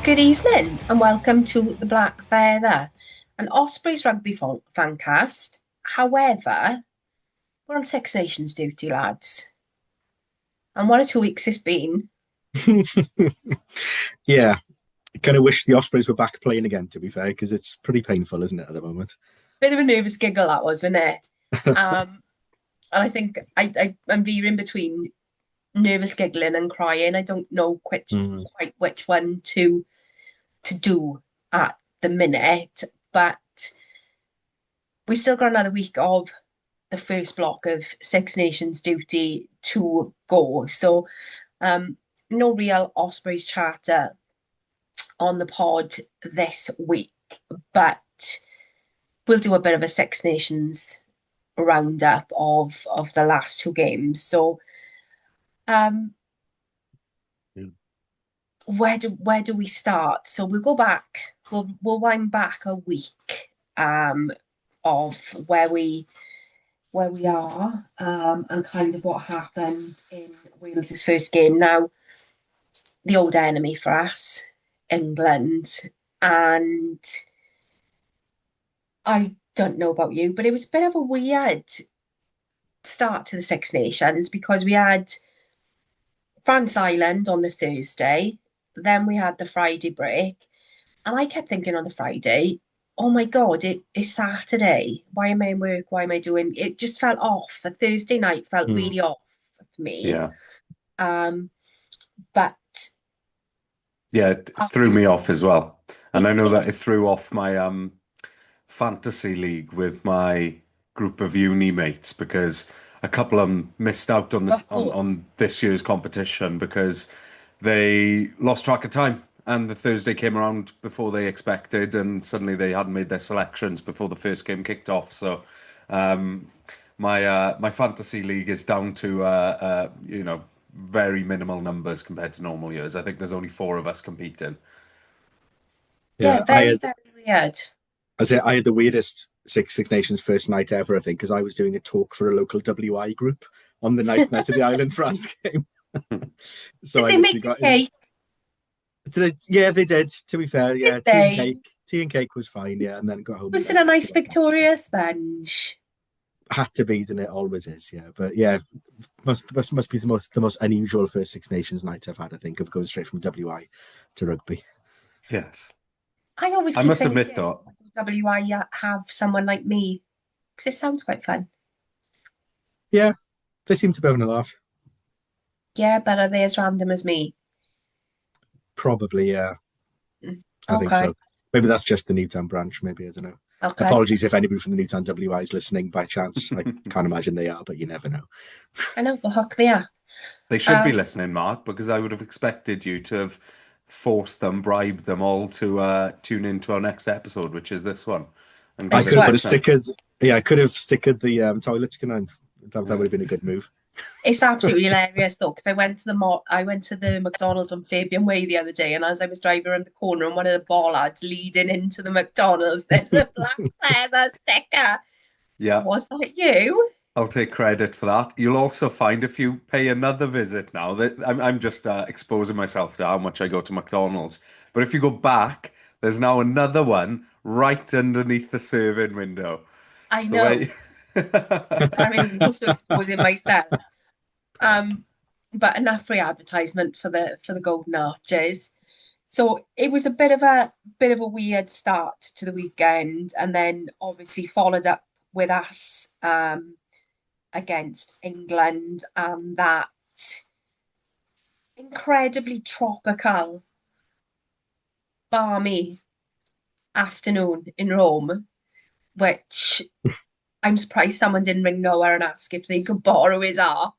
Good evening and welcome to the Black Feather, an Ospreys rugby fancast. However, we're on Six Nations duty, lads. And what a 2 weeks it's been. Yeah, I kind of wish the Ospreys were back playing again, to be fair, because it's pretty painful, isn't it, at the moment? Bit of a nervous giggle that was, wasn't it? And I think I'm veering between nervous giggling and crying. I don't know quite which one to do at the minute, but we still got another week of the first block of Six Nations duty to go. So no real Ospreys chatter on the pod this week, but we'll do a bit of a Six Nations roundup of the last two games. So where do we start? So we'll go back, we'll wind back a week of where we are and kind of what happened in Wales's first game. Now, the old enemy for us, England, and I don't know about you, but it was a bit of a weird start to the Six Nations because we had France Island on the Thursday, then we had the Friday break, and I kept thinking on the Friday, oh my God, it's Saturday. Why am I in work? Why am I doing it? Just felt off. The Thursday night felt really off for me. Yeah. But yeah, it threw me off as well. And I know that it threw off my fantasy league with my group of uni mates because a couple of them missed out on this on this year's competition because they lost track of time. And the Thursday came around before they expected, and suddenly they hadn't made their selections before the first game kicked off. So, my fantasy league is down to very minimal numbers compared to normal years. I think there's only 4 of us competing. Yeah, very weird. I had the weirdest Six Nations first night ever, I think, because I was doing a talk for a local WI group on the night of the Ireland France game. So did they make a cake? Yeah, they did. To be fair, yeah, tea and cake was fine. Yeah, and then got home. Was it a nice Victoria sponge? Had to be, didn't it? Always is. Yeah, but yeah, must be the most unusual first Six Nations night I've had. I think of going straight from WI to rugby. Yes, I must admit though, WI have someone like me because it sounds quite fun. Yeah, they seem to be having a laugh. Yeah, but are they as random as me? Probably, yeah. I think so. Maybe that's just the Newtown branch. Maybe, I don't know. Okay. Apologies if anybody from the Newtown WI is listening by chance. I can't imagine they are, but you never know. I know, they'll hook me up. They should be listening, Mark, because I would have expected you to have forced them, bribed them all to tune into our next episode, which is this one. And I could have put a sticker. Yeah, I could have stickered the toilets. That would have been a good move. It's absolutely hilarious though, because I went to the McDonald's on Fabian Way the other day, and as I was driving around the corner, and one of the bollards leading into the McDonald's, there's a Black Feather sticker. Yeah, was that you? I'll take credit for that. You'll also find if you pay another visit now that I'm just exposing myself to how much I go to McDonald's. But if you go back, there's now another one right underneath the serving window. I know. I mean, also exposing myself. But enough free advertisement for the Golden Arches. So it was a bit of a weird start to the weekend, and then obviously followed up with us against England and that incredibly tropical, balmy afternoon in Rome, which I'm surprised someone didn't ring Noah and ask if they could borrow his ark.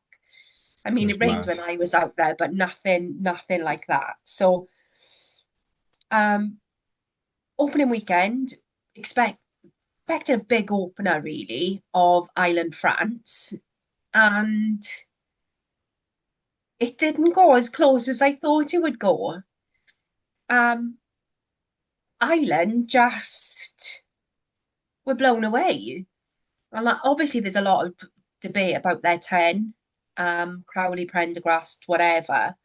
I mean, it rained when I was out there, but nothing like that. So, opening weekend, expected a big opener, really, of Ireland France, and it didn't go as close as I thought it would go. Ireland just were blown away. And obviously, there's a lot of debate about their 10, Crowley, Prendergast, whatever.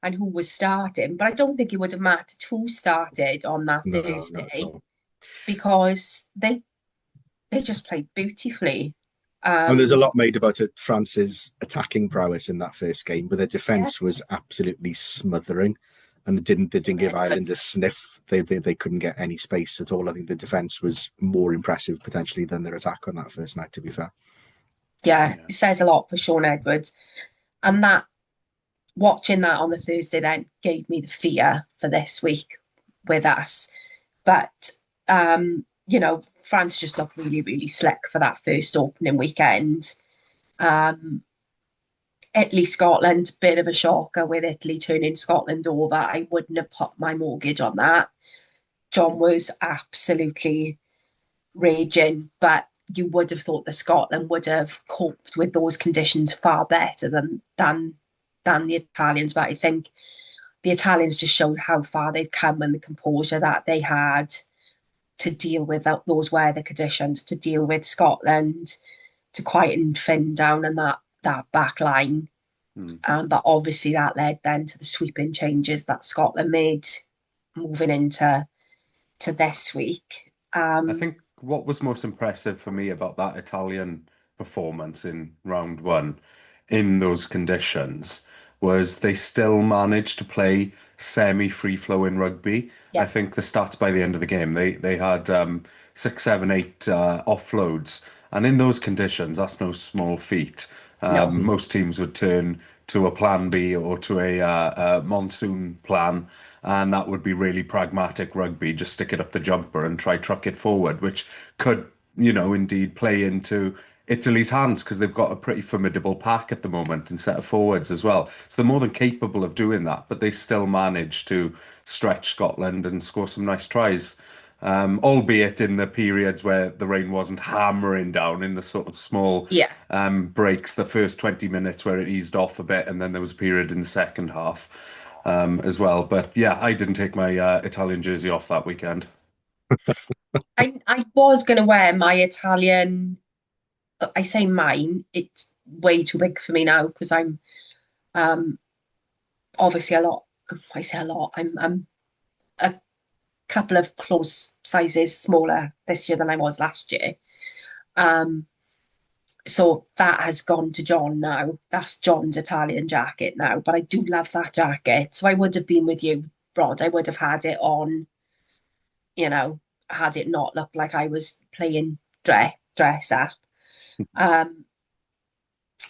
and who was starting, but I don't think it would have mattered who started on that No, not at Thursday all. because they just played beautifully. And there's a Um, lot made about it, France's attacking prowess in that first game, but their yeah, defence was absolutely smothering, and they didn't give Ireland a sniff. They couldn't get any space at all. I think the defence was more impressive potentially than their attack on that first night. To be fair, yeah, Yeah. it says a lot for Sean Edwards, and that watching that on the Thursday then gave me the fear for this week with us. But France just looked really, really slick for that first opening weekend. Um, Italy, Scotland, bit of a shocker with Italy turning Scotland over. I wouldn't have put my mortgage on that. John was absolutely raging, but you would have thought that Scotland would have coped with those conditions far better than the Italians. But I think the Italians just showed how far they've come and the composure that they had to deal with those weather conditions, to deal with Scotland, to quieten Finn down and that back line. Mm. But obviously that led then to the sweeping changes that Scotland made moving into this week. I think what was most impressive for me about that Italian performance in round one in those conditions was they still managed to play semi-free flowing rugby. I Yeah, think the stats by the end of the game, they had six, seven, eight offloads. And in those conditions, that's no small feat. no, Most teams would turn to a plan B or to a monsoon plan, and that would be really pragmatic rugby. Just stick it up the jumper and try truck it forward, which could, indeed play into Italy's hands because they've got a pretty formidable pack at the moment and set of forwards as well. So they're more than capable of doing that, but they still manage to stretch Scotland and score some nice tries. Albeit in the periods where the rain wasn't hammering down in the sort of small yeah. breaks, the first 20 minutes where it eased off a bit, and then there was a period in the second half as well. But yeah, I didn't take my Italian jersey off that weekend. I was going to wear my Italian, I say mine, it's way too big for me now because I'm um, obviously a lot, I say a lot, I'm a couple of close sizes smaller this year than I was last year. Um, so that has gone to John now. That's John's Italian jacket now, but I do love that jacket. So I would have been with you, Rod. I would have had it on, you know, had it not looked like I was playing dress up. Um,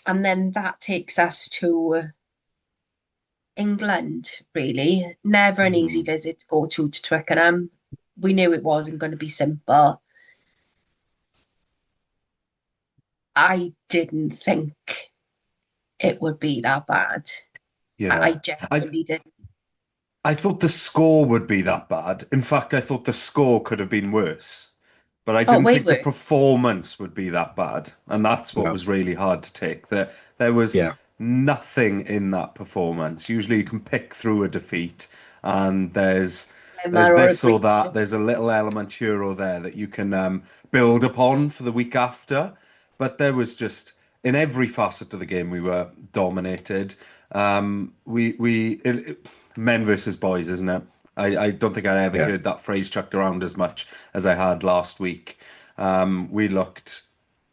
and then that takes us to England, really. Never an easy Mm. visit to go to Twickenham. We knew it wasn't going to be simple. I didn't think it would be that bad. I Yeah. I genuinely didn't. I thought the score would be that bad. In fact, I thought the score could have been worse. But I Oh, didn't way think the worse. performance would be that bad. And that's what no, was really hard to take. There was yeah, nothing in that performance. Usually you can pick through a defeat and there's Glimmer or a this or green. that. There's a little element here or there that you can build upon for the week after. But there was just in every facet of the game we were dominated. Men versus boys, isn't it? I don't think I ever yeah. heard that phrase chucked around as much as I had last week. We looked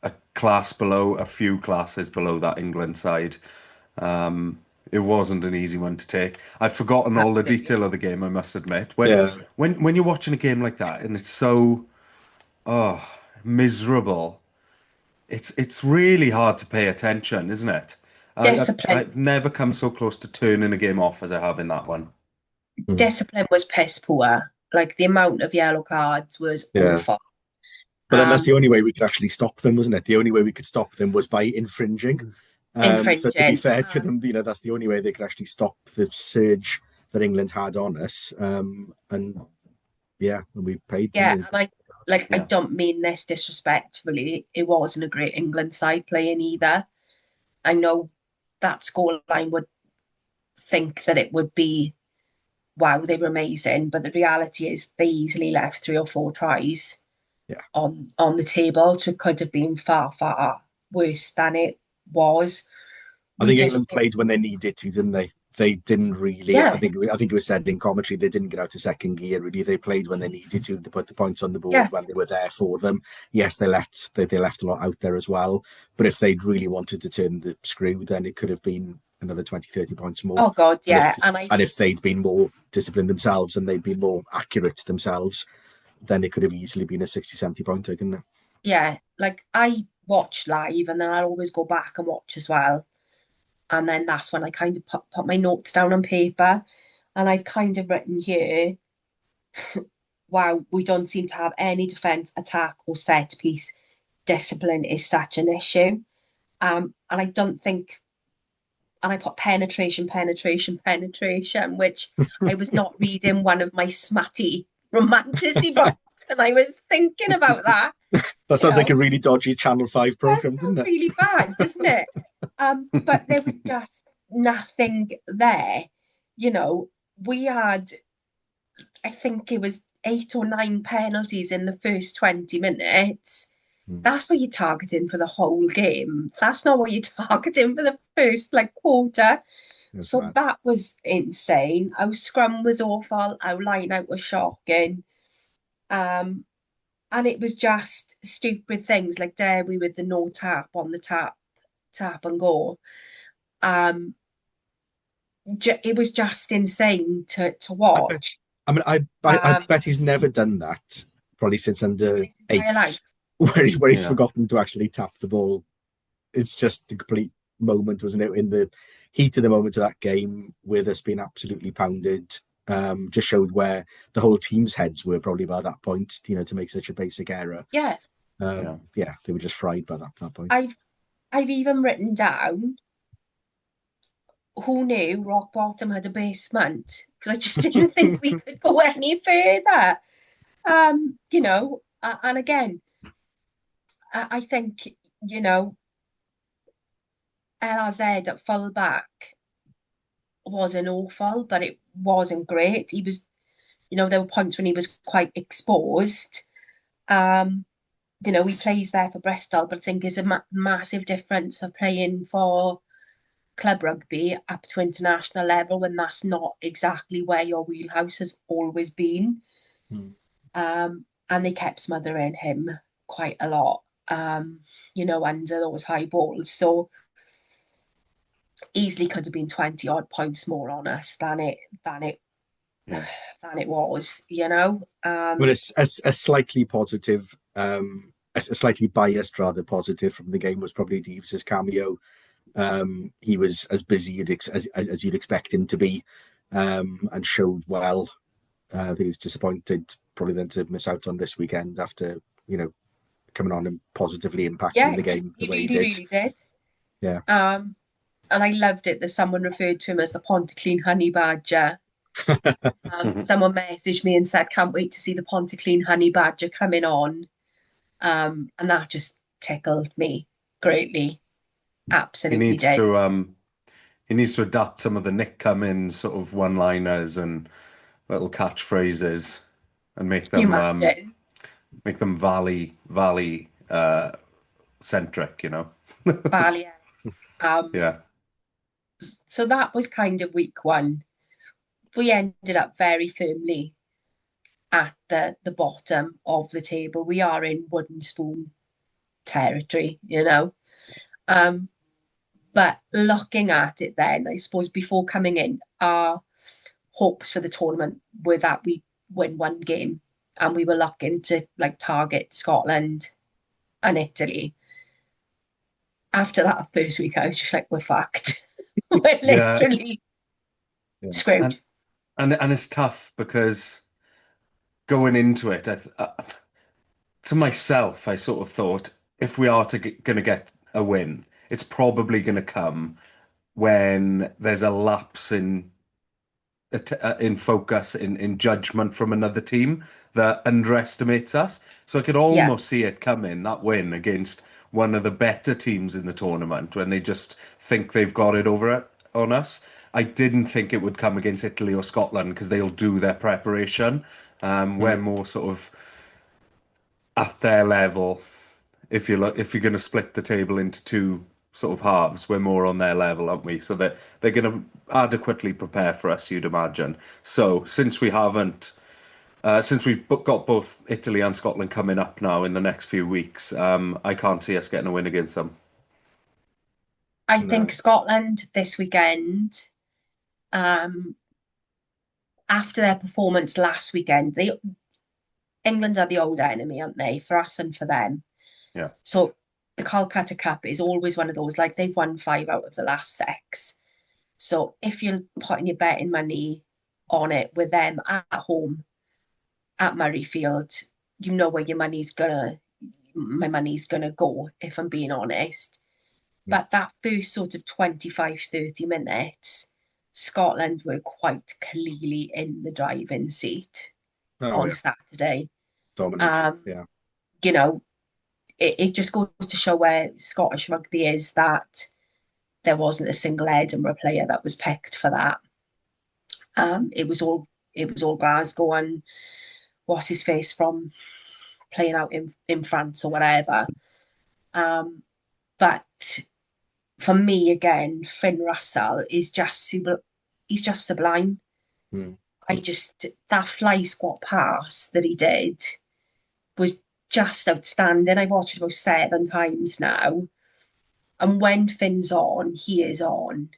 a class below, a few classes below that England side. It wasn't an easy one to take. I've forgotten all the Absolutely. detail of the game, I must admit. Yeah, When you're watching a game like that and it's so oh miserable, it's really hard to pay attention, isn't it? Discipline. I've never come so close to turning a game off as I have in that one. mm, Discipline was piss poor. Like the amount of yellow cards was yeah. awful. But then that's the Um, only way we could actually stop them, wasn't it? The only way we could stop them was by infringing. So to be infringing. fair to them, that's the only way they could actually stop the surge that England had on us. And yeah, and we paid them. Yeah, and I Yeah. don't mean this disrespectfully. It wasn't a great England side playing either. I know that scoreline would think that it would be wow, they were amazing, but the reality is they easily left three or four tries Yeah, on the table, so it could have been far, far worse than it was. I We think just England played when they needed to, didn't they? they didn't really. Yeah. I think it was said in commentary they didn't get out of second gear. Really, they played when they needed to put the points on the board Yeah. when they were there for them. Yes, they left a lot out there as well. But if they'd really wanted to turn the screw, then it could have been another 20, 30 points more. Oh God, yeah. And if they'd been more disciplined themselves and they'd been more accurate themselves, then it could have easily been a 60, 70 pointer, couldn't it? Yeah, like I watch live and then I'll always go back and watch as well. And then that's when I kind of put my notes down on paper. And I've kind of written here, wow, we don't seem to have any defence, attack, or set piece. Discipline is such an issue. And I don't think, and I put penetration, which I was not reading one of my smutty romanticy books. And I was thinking about that. That sounds like a really dodgy Channel 5 program, doesn't it? Really bad, doesn't it? But there was just nothing there. We had, I think it was 8 or 9 penalties in the first 20 minutes. That's what you're targeting for the whole game. That's not what you're targeting for the first quarter. So mad. That was insane. Our scrum was awful. Our line out was shocking. And it was just stupid things like Derby with the no tap on the tap and go. It was just insane to watch. I bet he's never done that probably since under 8, where he's forgotten to actually tap the ball. It's just a complete moment, wasn't it? In the heat of the moment of that game, with us being absolutely pounded. Just showed where the whole team's heads were probably by that point, to make such a basic error. Yeah. They were just fried by that point. I've even written down, who knew rock bottom had a basement? Because I just didn't think we could go any further. And again, I think, LRZ at fullback wasn't awful, but it wasn't great. He was, there were points when he was quite exposed. He plays there for Bristol, but I think there's a massive difference of playing for club rugby up to international level when that's not exactly where your wheelhouse has always been. And they kept smothering him quite a lot, under those high balls. So easily could have been 20 odd points more on us than it was, Well, it's a slightly positive, a slightly biased rather positive from the game was probably Deeves's cameo. He was as busy as you'd expect him to be, and showed well. I think he was disappointed probably then to miss out on this weekend after coming on and positively impacting the game the way he did. Really did. Yeah. And I loved it that someone referred to him as the Pontyclean Honey Badger. Someone messaged me and said, can't wait to see the Pontyclean Honey Badger coming on. And that just tickled me greatly. Absolutely did. He needs to adapt some of the Nick Cummins sort of one-liners and little catchphrases and make them Valley centric, Valley, yes. Yeah. So that was kind of week 1. We ended up very firmly at the bottom of the table. We are in wooden spoon territory, But looking at it then, I suppose before coming in, our hopes for the tournament were that we win one game, and we were looking to target Scotland and Italy. After that first week, I was just like, we're fucked. We're literally screwed. And it's tough because going into it, to myself, I sort of thought, if we are going to get a win, it's probably going to come when there's a lapse in focus, in judgment from another team that underestimates us. So I could almost see it coming, that win against one of the better teams in the tournament, when they just think they've got it over on us. I didn't think it would come against Italy or Scotland because they'll do their preparation. We're more sort of at their level. If you're going to split the table into two sort of halves. We're more on their level, aren't we? So that they're going to adequately prepare for us, you'd imagine. So since we've got both Italy and Scotland coming up now in the next few weeks, I can't see us getting a win against them. I No. think Scotland this weekend, after their performance last weekend, England are the old enemy, aren't they? For us and for them. Yeah. So the Calcutta Cup is always one of those, like they've won 5 out of the last 6. So if you're putting your betting money on it with them at home at Murrayfield, you know where my money's gonna go, if I'm being honest. But that first sort of 25, 30 minutes, Scotland were quite clearly in the driving seat on Saturday. Dominant. Yeah. You know, it just goes to show where Scottish rugby is, that there wasn't a single Edinburgh player that was picked for that. It was all Glasgow and what's his face from playing out in France or whatever. But for me, again, Finn Russell is he's just sublime. That fly squat pass that he did was just outstanding. I've watched it about 7 times now. And when Finn's on, he is on.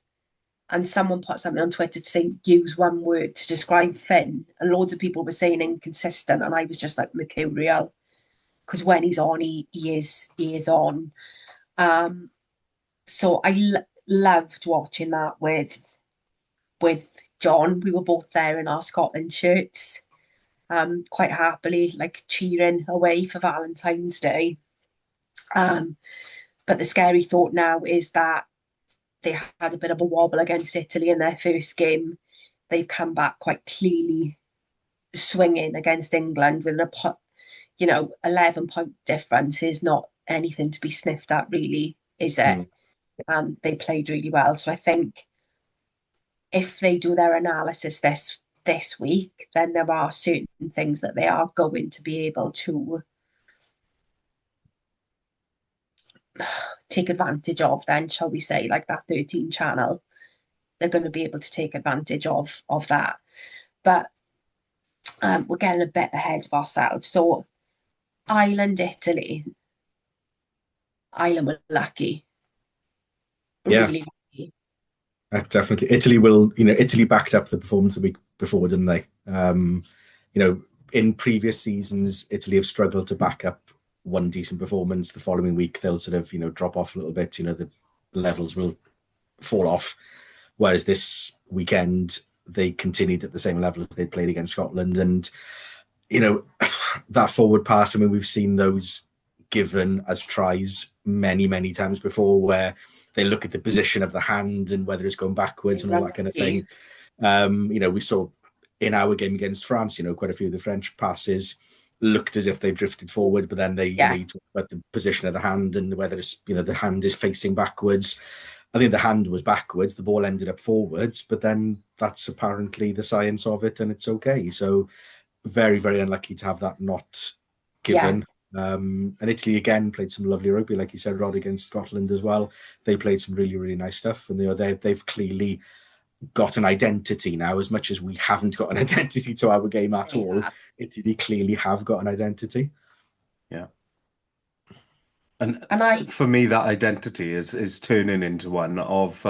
And someone put something on Twitter to say, use one word to describe Finn. And loads of people were saying inconsistent. And I was just like, mercurial. Because when he's on, he is on. So I loved watching that with John. We were both there in our Scotland shirts, quite happily, like cheering away for Valentine's Day. But the scary thought now is that they had a bit of a wobble against Italy in their first game. They've come back quite clearly swinging against England with 11-point difference is not anything to be sniffed at, really, is it? And they played really well. So I think if they do their analysis this week, then there are certain things that they are going to be able to take advantage of, then, shall we say, like that 13 channel. They're going to be able to take advantage of that. But we're getting a bit ahead of ourselves. So Ireland, Italy. Ireland were lucky. Really lucky. Definitely. Italy backed up the performance the week before, didn't they? In previous seasons, Italy have struggled to back up one decent performance. The following week, they'll sort of, drop off a little bit. The levels will fall off. Whereas this weekend, they continued at the same level as they played against Scotland. And, that forward pass, we've seen those given as tries many, many times before, where they look at the position of the hand and whether it's going backwards and all that kind of thing. We saw in our game against France, quite a few of the French passes looked as if they drifted forward, but then you talk about the position of the hand and whether it's, the hand is facing backwards. I think the hand was backwards, the ball ended up forwards, but then that's apparently the science of it and it's okay. So very, very unlucky to have that not given. And Italy again played some lovely rugby, like you said, Rod, against Scotland as well. They played some really, really nice stuff, and they've clearly got an identity now. As much as we haven't got an identity to our game at all, Italy clearly have got an identity. Yeah. And for me, that identity is turning into one of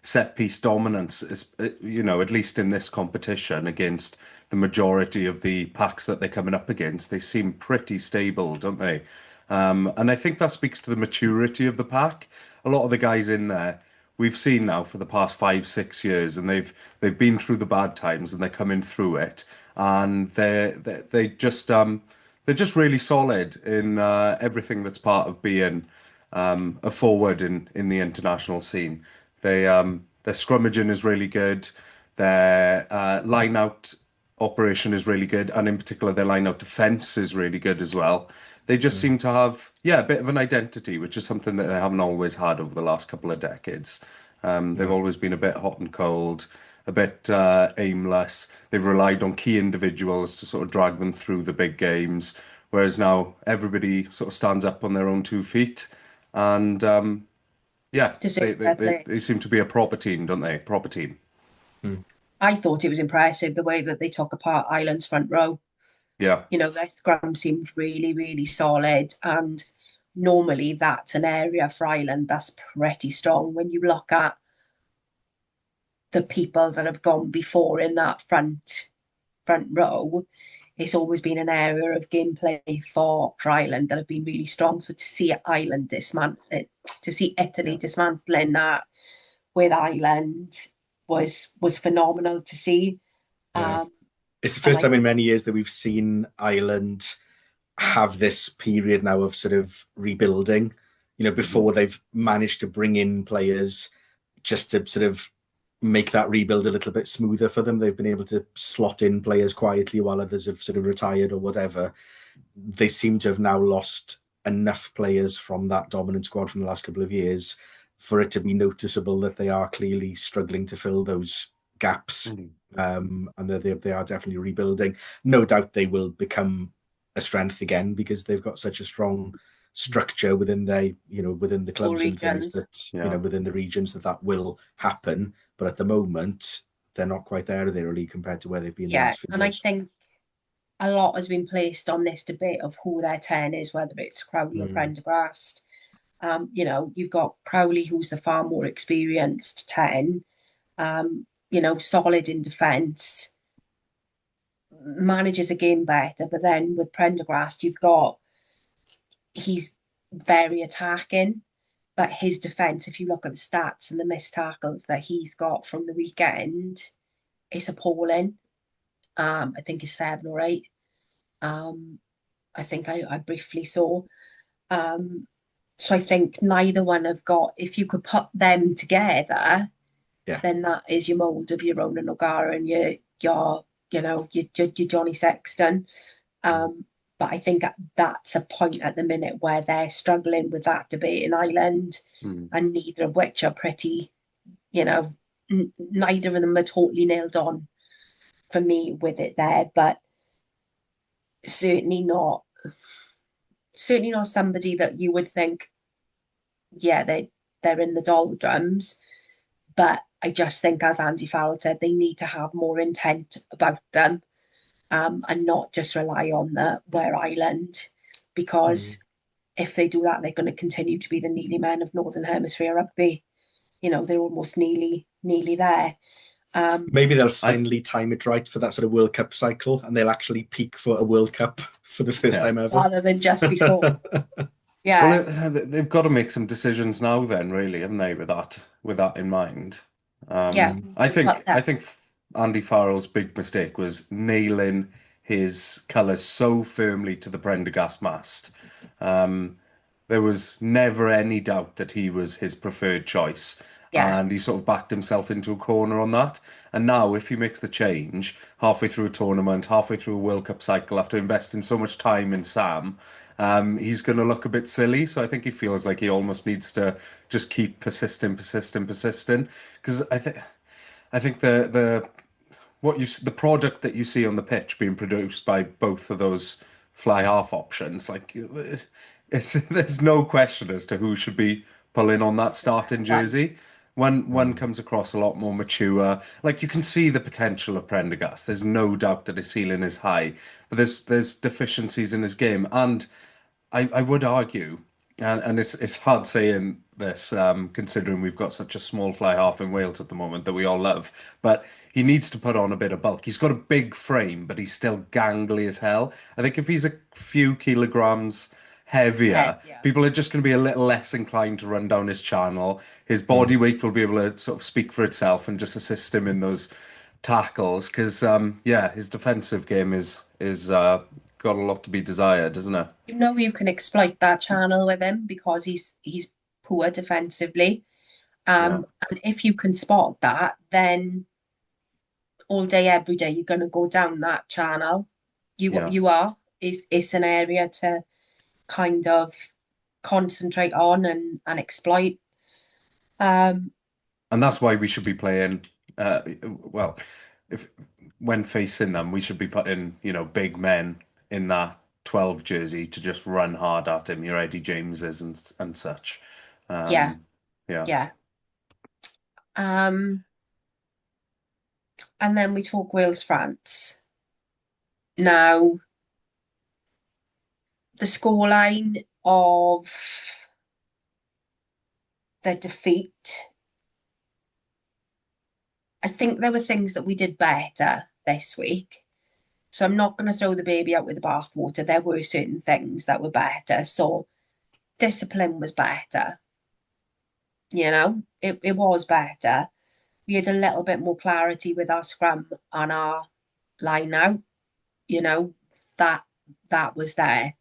set piece dominance. At least in this competition against the majority of the packs that they're coming up against, they seem pretty stable, don't they? And I think that speaks to the maturity of the pack. A lot of the guys in there we've seen now for the past 5-6 years, and they've been through the bad times and they're coming through it, and they're just really solid in everything that's part of being a forward in the international scene. Their scrummaging is really good. Their line out operation is really good, and in particular their line out defense is really good as well. They just seem to have a bit of an identity, which is something that they haven't always had over the last couple of decades. They've always been a bit hot and cold, a bit aimless. They've relied on key individuals to sort of drag them through the big games, whereas now everybody sort of stands up on their own 2 feet. And Yeah, deserves their place. they seem to be a proper team, don't they? Proper team. I thought it was impressive the way that they took apart Ireland's front row. Yeah. Their scrum seemed really, really solid. And normally that's an area for Ireland that's pretty strong when you look at the people that have gone before in that front row. It's always been an area of gameplay for Ireland that have been really strong. So to see Ireland dismantling, to see Italy dismantling that with Ireland was phenomenal to see. Yeah. It's the first time in many years that we've seen Ireland have this period now of sort of rebuilding. Before they've managed to bring in players just to sort of make that rebuild a little bit smoother for them. They've been able to slot in players quietly while others have sort of retired or whatever. They seem to have now lost enough players from that dominant squad from the last couple of years for it to be noticeable that they are clearly struggling to fill those gaps. And they are definitely rebuilding. No doubt they will become a strength again because they've got such a strong structure within within the clubs and things that within the regions that will happen. But at the moment, they're not quite there, they're really, compared to where they've been the last few years. I think a lot has been placed on this debate of who their 10 is, whether it's Crowley or Prendergast. You've got Crowley, who's the far more experienced 10, solid in defence, manages a game better. But then with Prendergast, he's very attacking, but his defence, if you look at the stats and the missed tackles that he's got from the weekend, it's appalling. I think it's 7 or 8. I think I briefly saw. So I think neither one have got, if you could put them together, then that is your mould of your Ronan O'Gara and your Johnny Sexton. But I think that's a point at the minute where they're struggling with that debate in Ireland, and neither of which are pretty, neither of them are totally nailed on for me with it there, but certainly not somebody that you would think, they're in the doldrums. But I just think, as Andy Farrell said, they need to have more intent about them, and not just rely on Ware Island, because if they do that, they're going to continue to be the Neely men of Northern Hemisphere rugby. They're almost nearly there. Maybe they'll finally time it right for that sort of World Cup cycle, and they'll actually peak for a World Cup for the first time ever, rather than just before. Yeah. Well, they've got to make some decisions now, then, really, haven't they? With that in mind. I think Andy Farrell's big mistake was nailing his colours so firmly to the Prendergast mast. There was never any doubt that he was his preferred choice. And he sort of backed himself into a corner on that. And now, if he makes the change halfway through a tournament, halfway through a World Cup cycle, after investing so much time in Sam, he's going to look a bit silly. So I think he feels like he almost needs to just keep persisting. Because I think the product that you see on the pitch being produced by both of those fly half options, there's no question as to who should be pulling on that starting jersey. One comes across a lot more mature. You can see the potential of Prendergast. There's no doubt that his ceiling is high, but there's deficiencies in his game. And I would argue, and it's hard saying this, considering we've got such a small fly half in Wales at the moment that we all love, but he needs to put on a bit of bulk. He's got a big frame, but he's still gangly as hell. I think if he's a few kilograms heavier, people are just going to be a little less inclined to run down his channel. His body weight will be able to sort of speak for itself and just assist him in those tackles, because his defensive game is got a lot to be desired, isn't it? You can exploit that channel with him because he's poor defensively. And if you can spot that, then all day, every day, you're going to go down that channel. You are. It's an area to kind of concentrate on and exploit. And that's why we should be playing, when facing them, we should be putting, big men in that 12 jersey to just run hard at him, your Eddie Jameses and such. Yeah. Yeah. And then we talk Wales-France. Now, the scoreline of the defeat, I think there were things that we did better this week. So I'm not going to throw the baby out with the bathwater. There were certain things that were better. So discipline was better. It was better. We had a little bit more clarity with our scrum and our line out. That was there.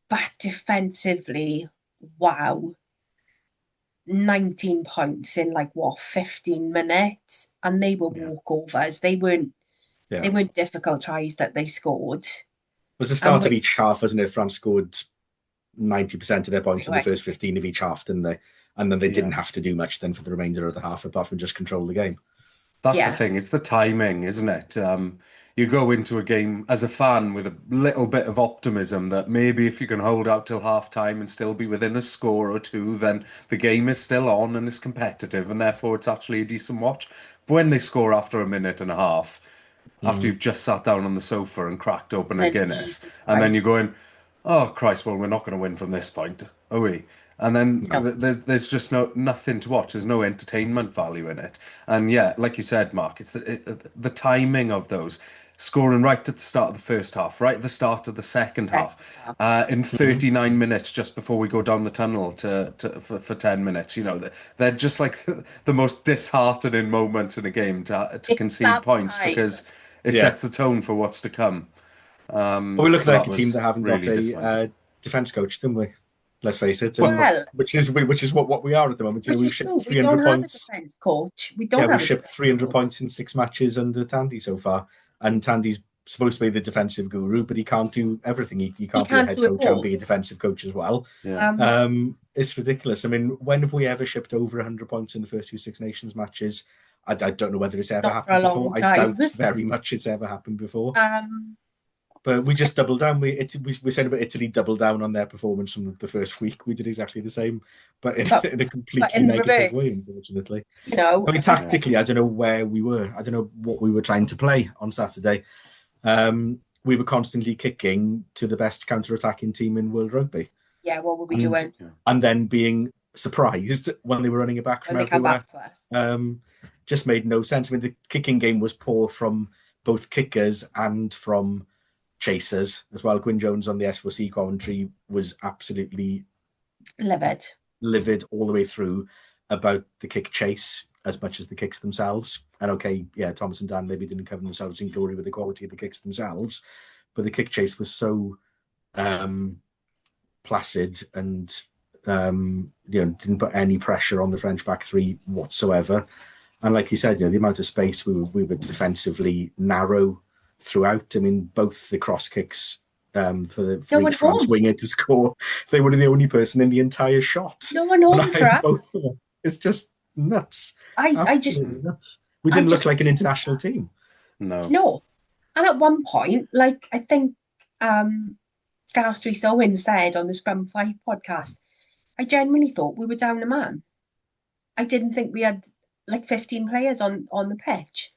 But defensively, wow. 19 points in 15 minutes, and they were walkovers. They weren't difficult tries that they scored. It was the start of each half, wasn't it? France scored 90% of their points in the first 15 of each half, didn't they? And then they didn't have to do much then for the remainder of the half, apart from just control the game. That's the thing. It's the timing, isn't it? You go into a game as a fan with a little bit of optimism that maybe if you can hold out till half time and still be within a score or two, then the game is still on and it's competitive, and therefore it's actually a decent watch. But when they score after a minute and a half, after you've just sat down on the sofa and cracked open a Guinness, and then you're going, oh Christ, well, we're not going to win from this point, are we? And then there's just nothing to watch. There's no entertainment value in it. And yeah, like you said, Mark, it's the timing of those. Scoring right at the start of the first half, right at the start of the second half, in 39 minutes just before we go down the tunnel for 10 minutes. They're just like the most disheartening moments in a game to concede points because it sets the tone for what's to come. We look like a team that haven't got a defence coach, didn't we? Let's face it. Which is what we are at the moment. We've shipped 300 points. Have a defence coach. We've shipped 300 points in 6 matches under Tandy so far. And Tandy's supposed to be the defensive guru, but he can't do everything. He can't be a head coach and be a defensive coach as well. Yeah. It's ridiculous. I mean, when have we ever shipped over 100 points in the first 2 Six Nations matches? I don't know whether it's ever happened before. I doubt very much it's ever happened before. But we just doubled down. We said about Italy doubled down on their performance from the first week. We did exactly the same, but in a completely negative way, unfortunately. I mean, tactically, I don't know where we were. I don't know what we were trying to play on Saturday. We were constantly kicking to the best counter-attacking team in world rugby. Yeah, what were we doing? And then being surprised when they were running it back from everywhere. Just made no sense. I mean, the kicking game was poor from both kickers and from chasers as well. Gwyn Jones on the S4C commentary was absolutely livid all the way through about the kick chase as much as the kicks themselves. And Thomas and Dan maybe didn't cover themselves in glory with the quality of the kicks themselves, but the kick chase was so placid and didn't put any pressure on the French back three whatsoever. And like you said, the amount of space we were defensively narrow throughout. I mean, both the cross kicks for each France winger to score, they were the only person in the entire shot. No one home for us. Both of them. It's just nuts. Nuts. We didn't look like an international team. No. And at one point, I think Gareth Rhys-Owen said on the Scrum 5 podcast, I genuinely thought we were down a man. I didn't think we had 15 players on the pitch.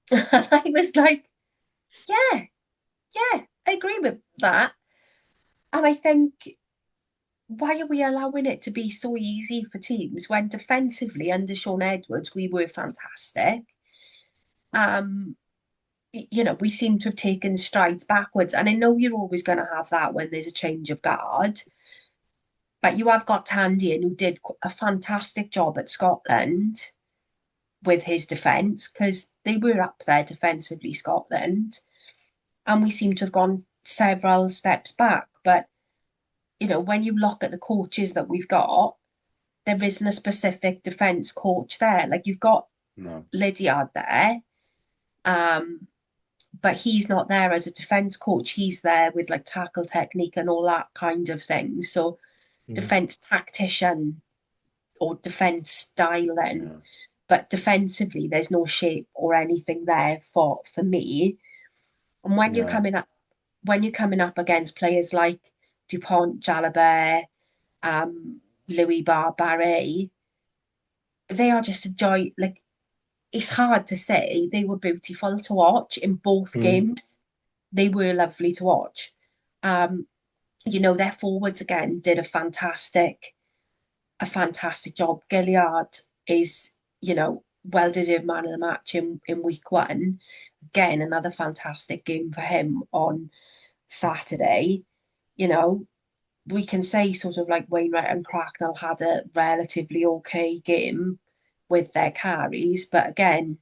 I was like, yeah, I agree with that. And I think, why are we allowing it to be so easy for teams when defensively under Sean Edwards, we were fantastic? We seem to have taken strides backwards. And I know you're always going to have that when there's a change of guard. But you have got Tandy in, who did a fantastic job at Scotland with his defence, because they were up there defensively, Scotland, and we seem to have gone several steps back. But when you look at the coaches that we've got, there isn't a specific defence coach there. You've got Lydiard there, but he's not there as a defence coach. He's there with tackle technique and all that kind of thing. So defence tactician or defence styling. But defensively, there's no shape or anything there for me. And when you're coming up against players like Dupont, Jalabert, Louis Barret, they are just a joy. Like, it's hard to say. They were beautiful to watch in both games. They were lovely to watch. Their forwards again did a fantastic job. Gilliard is, well-deserved man of the match in week one. Again, another fantastic game for him on Saturday. We can say sort of like Wainwright and Cracknell had a relatively okay game with their carries, but again,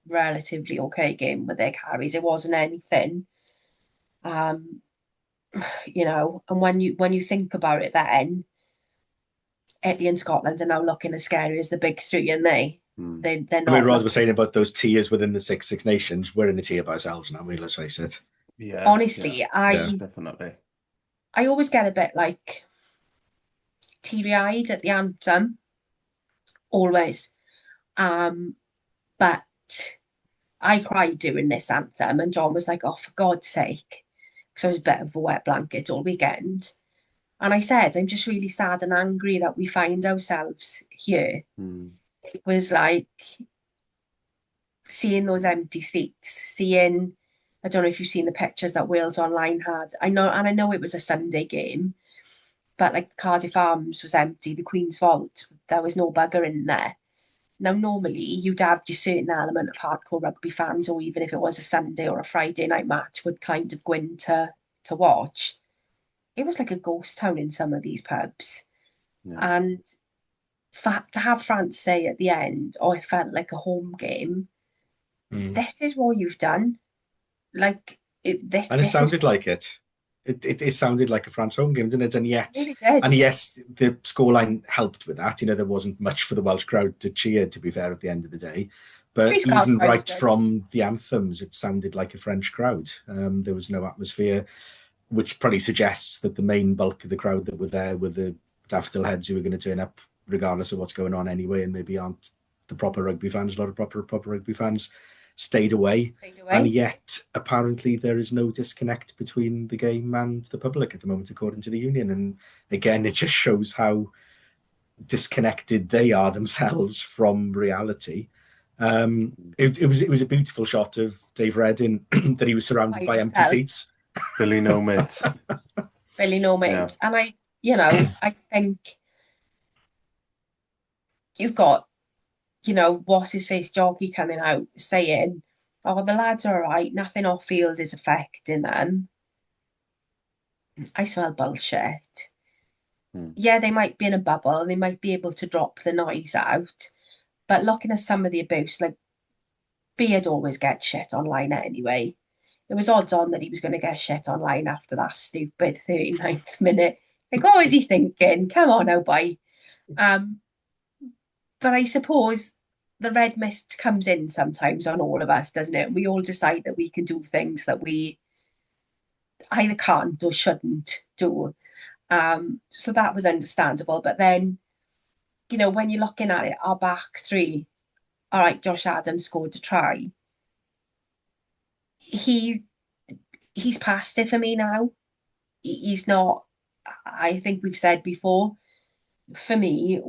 relatively okay game with their carries. It wasn't anything. And when you think about it, then Italy and Scotland are now looking as scary as the big three, and they're not. I mean, Rod was saying about those tiers within the Six Nations. We're in a tier by ourselves now. Let's face it. Yeah. Honestly, definitely. I always get a bit like teary-eyed at the anthem, always. But I cried during this anthem, and John was like, "Oh, for God's sake," because I was a bit of a wet blanket all weekend. And I said, I'm just really sad and angry that we find ourselves here. It was like seeing those empty seats, I don't know if you've seen the pictures that Wales Online had. I know it was a Sunday game, but like Cardiff Arms was empty, the Queen's Vault, there was no bugger in there. Now, normally you'd have your certain element of hardcore rugby fans, or even if it was a Sunday or a Friday night match, would kind of go in to watch. It was like a ghost town in some of these pubs. Yeah. And to have France say at the end, "Oh, it felt like a home game," this is what you've done. Like, it sounded like it. It sounded like a France home game, didn't it? And yet, it really did. And yes, the scoreline helped with that. There wasn't much for the Welsh crowd to cheer, to be fair, at the end of the day. But even right from the anthems, it sounded like a French crowd. There was no atmosphere, which probably suggests that the main bulk of the crowd that were there were the daffodil heads who were going to turn up regardless of what's going on anyway, and maybe aren't the proper rugby fans. A lot of proper rugby fans stayed away. And yet, apparently, there is no disconnect between the game and the public at the moment, according to the union. And again, it just shows how disconnected they are themselves from reality. It was a beautiful shot of Dave Reddin that he was surrounded by empty seats. Billy No Mates. Billy No Mates. Yeah. And I think you've got, what's his face jockey coming out saying, "Oh, the lads are all right, nothing off field is affecting them." I smell bullshit. Yeah, they might be in a bubble, they might be able to drop the noise out, but looking at some of the abuse, like, Beard always gets shit online anyway. It was odds on that he was going to get shit online after that stupid 39th minute. Like, what was he thinking? Come on now, boy. But I suppose the red mist comes in sometimes on all of us, doesn't it? We all decide that we can do things that we either can't or shouldn't do. So that was understandable. But then, when you're looking at it, our back three, all right, Josh Adams scored a try. He's past it for me now. He's not, I think we've said before, for me,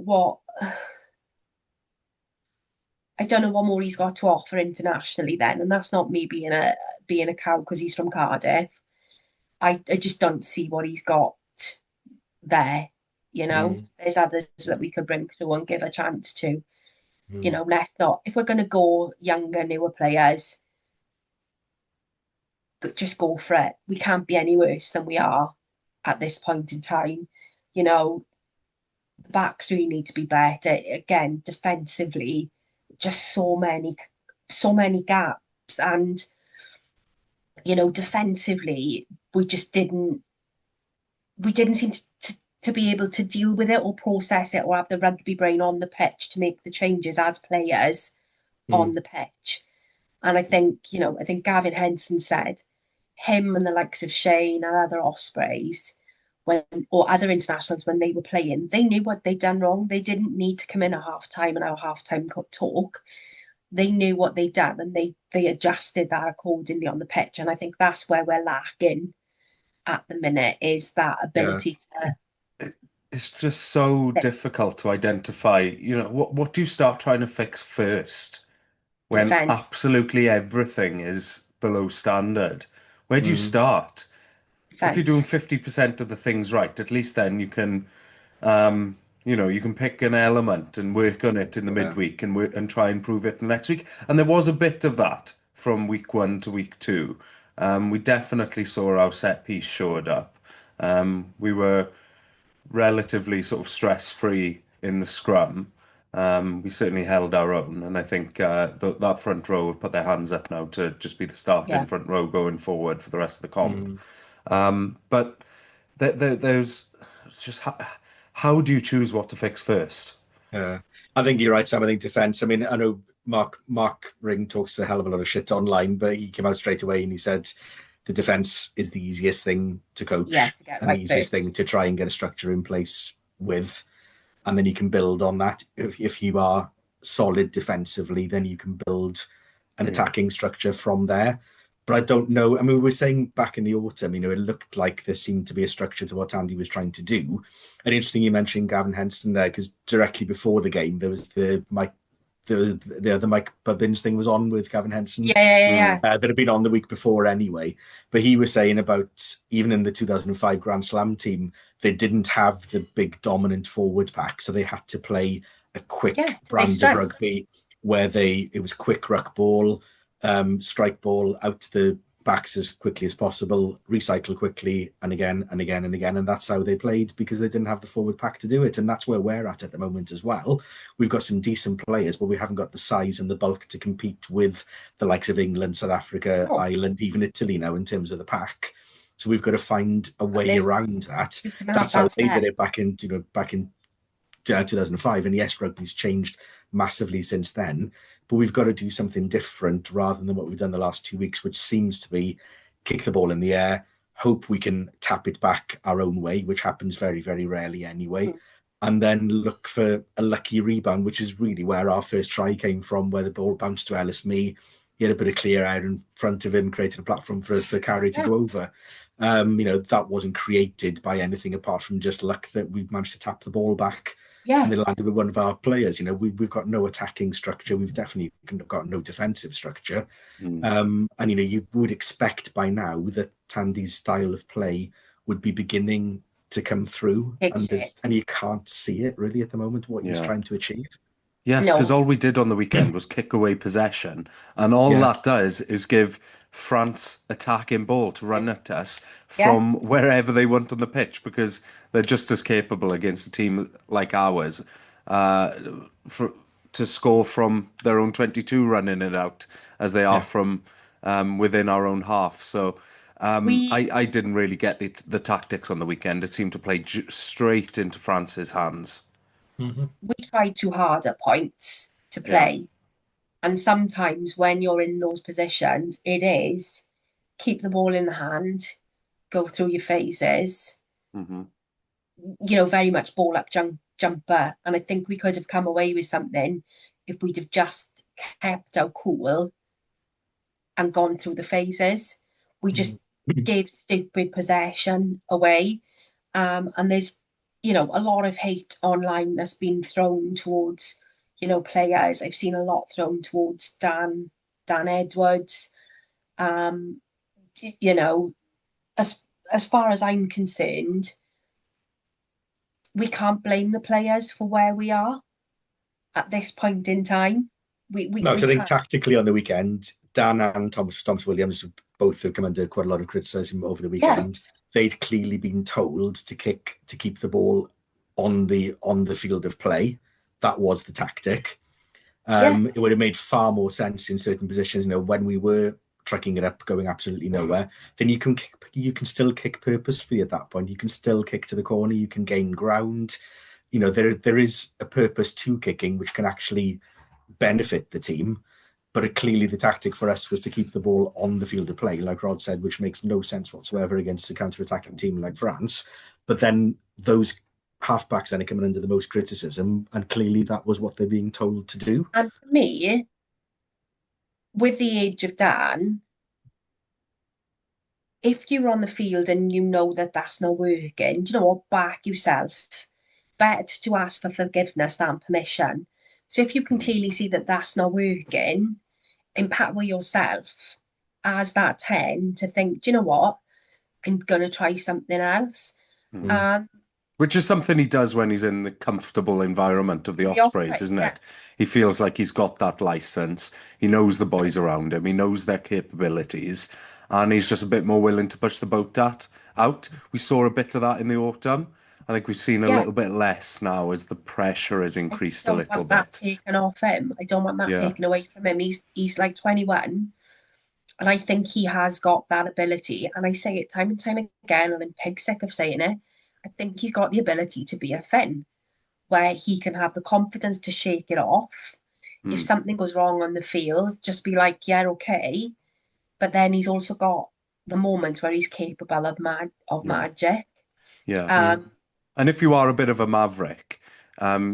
I don't know what more he's got to offer internationally then, and that's not me being a cow because he's from Cardiff. I just don't see what he's got there. There's others that we could bring through and give a chance to. Let's not, if we're going to go younger, newer players, just go for it. We can't be any worse than we are at this point in time. The back three need to be better. Again, defensively, just so many gaps, and defensively we didn't seem to be able to deal with it or process it or have the rugby brain on the pitch to make the changes as players on the pitch. And I think Gavin Henson said him and the likes of Shane and other Ospreys or other internationals, when they were playing, they knew what they'd done wrong. They didn't need to come in at half-time and our half-time talk. They knew what they'd done, and they adjusted that accordingly on the pitch. And I think that's where we're lacking at the minute, is that ability to it's just so difficult to identify, what do you start trying to fix first when Defense. absolutely everything is below standard? Where do you Mm, start? If you're doing Defense. 50% of the things right, at least then you can pick an element and work on it in the yeah. midweek and try and improve it next week. And there was a bit of that from week 1 to week 2. We definitely saw our set piece showed up. We were relatively sort of stress-free in the scrum. We certainly held our own, and I think that front row have put their hands up now to just be the starting Yeah. front row going forward for the rest of the comp. Mm, But there's just how do you choose what to fix first? yeah. I think you're right, Sam. I think defense. I mean, I know Mark Ring talks a hell of a lot of shit online, but he came out straight away and he said the defense is the easiest thing to Yeah, coach to get and the right easiest first. thing to try and get a structure in place with. And then you can build on that. If you are solid defensively, then you can build an Mm. attacking structure from there. But I don't know. I mean, we were saying back in the autumn, it looked like there seemed to be a structure to what Andy was trying to do. And interesting you mentioned Gavin Henson there, because directly before the game, there was the Mike Bubbins thing was on with Gavin Henson. Yeah, yeah, yeah, Mm. yeah. That had been on the week before anyway. But he was saying about even in the 2005 Grand Slam team, they didn't have the big dominant forward pack, so they had to play a Yeah, quick to their brand of strengths. rugby where it was quick ruck ball, strike ball out to the backs as quickly as possible, recycle quickly, and again and again and again, and that's how they played because they didn't have the forward pack to do it, and that's where we're at the moment as well. We've got some decent players, but we haven't got the size and the bulk to compete with the likes of England, South Africa, Oh, Ireland, even Italy now in terms of the pack. So we've got to find a and way around that. you can have That's how that they did flair. it back in 2005. And yes, rugby's changed massively since then, but we've got to do something different rather than what we've done the last 2 weeks, which seems to be kick the ball in the air, hope we can tap it back our own way, which happens very, very rarely anyway, Mhm. and then look for a lucky rebound, which is really where our first try came from, where the ball bounced to Ellis Mee. He had a bit of clear out in front of him, created a platform for Carey to Yeah, go over. That wasn't created by anything apart from just luck that we managed to tap the ball back and yeah, it landed with one of our players. We've got no attacking structure. We've definitely got no defensive structure. Mm. And you would expect by now that Tandy's style of play would be beginning to come through, take and shape. you can't see it really at the moment what he's Yeah. trying to achieve. Yes, because No, all we did on the weekend was kick away possession, and all Yeah, that does is give France attacking ball to run at us yeah, from wherever they want on the pitch because they're just as capable against a team like ours uh, for, to score from their own 22 running it out as they are yeah. from within our own half. So we I didn't really get the tactics on the weekend. It seemed to play straight into France's hands. Mm-hmm. we try too hard at points to Yeah. play, and sometimes when you're in those positions, it is keep the ball in the hand, go through your phases. Hmm. Very much ball up jumper, and I think we could have come away with something if we'd have just kept our cool and gone through the phases. We just gave stupid possession away. And there's, a lot of hate online that's been thrown towards, players. I've seen a lot thrown towards Dan Edwards. Um, you know, as as far as I'm concerned, we can't blame the players for where we are at this point in time. We we, No, we because I think can't. tactically on the weekend, Dan and Thomas Williams both have come under quite a lot of criticism over the Yeah, weekend. They'd clearly been told to keep the ball on the field of play. That was the tactic. yeah, It would have made far more sense in certain positions. When we were trucking it up, going absolutely nowhere, then you can still kick purposefully at that point. You can still kick to the corner. You can gain ground. There is a purpose to kicking, which can actually benefit the team. But clearly, the tactic for us was to keep the ball on the field of play, like Rod said, which makes no sense whatsoever against a counter-attacking team like France. But then those halfbacks then are coming under the most criticism, and clearly that was what they're being told to do. and for me, with the age of Dan, if you're on the field and you know that that's not working, you know what, back yourself. better to ask for forgiveness than permission. So if you can clearly see that that's not working, empower yourself as that 10 to think, do you know what? I'm going to try something else. Which is something he does when he's in the comfortable environment of the Ospreys, isn't it? He feels like he's got that license. He knows the boys around him. He knows their capabilities. And he's just a bit more willing to push the boat out. We saw a bit of that in the autumn. I think we've seen a little bit less now as the pressure has increased a little bit. I don't want that taken off him. I don't want that taken away from him. He's like 21. And I think he has got that ability. And I say it time and time again, and I'm pig sick of saying it. I think he's got the ability to be a Finn, where he can have the confidence to shake it off. If something goes wrong on the field, just be like, yeah, okay. But then he's also got the moments where he's capable of magic. Yeah. And if you are a bit of a maverick,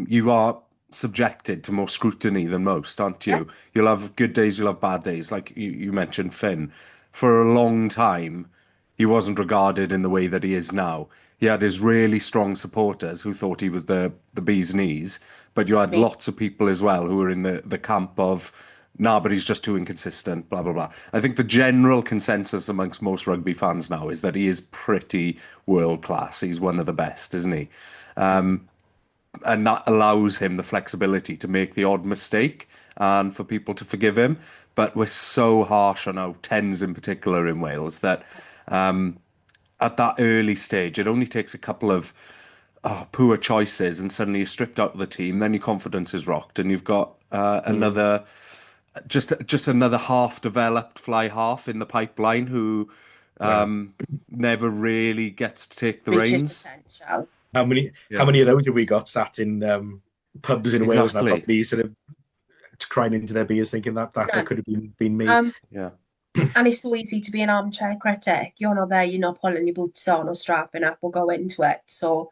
you are subjected to more scrutiny than most, aren't you? Yeah. You'll have good days, you'll have bad days. Like you mentioned Finn. For a long time, he wasn't regarded in the way that he is now. He had his really strong supporters who thought he was the bee's knees, but you had lots of people as well who were in the camp of, nah, but he's just too inconsistent, blah, blah, blah. I think the general consensus amongst most rugby fans now is that he is pretty world-class. He's one of the best, isn't he? And that allows him the flexibility to make the odd mistake and for people to forgive him. But we're so harsh on our 10s in particular in Wales that at that early stage, it only takes a couple of poor choices and suddenly you're stripped out of the team. Then your confidence is rocked and you've got another half-developed fly half in the pipeline who never really gets to take the reins. How many of those have we got sat in pubs in Wales now, probably sort of crying into their beers thinking that could have been me. And it's so easy to be an armchair critic. You're not there, you're not pulling your boots on or strapping up or go into it. So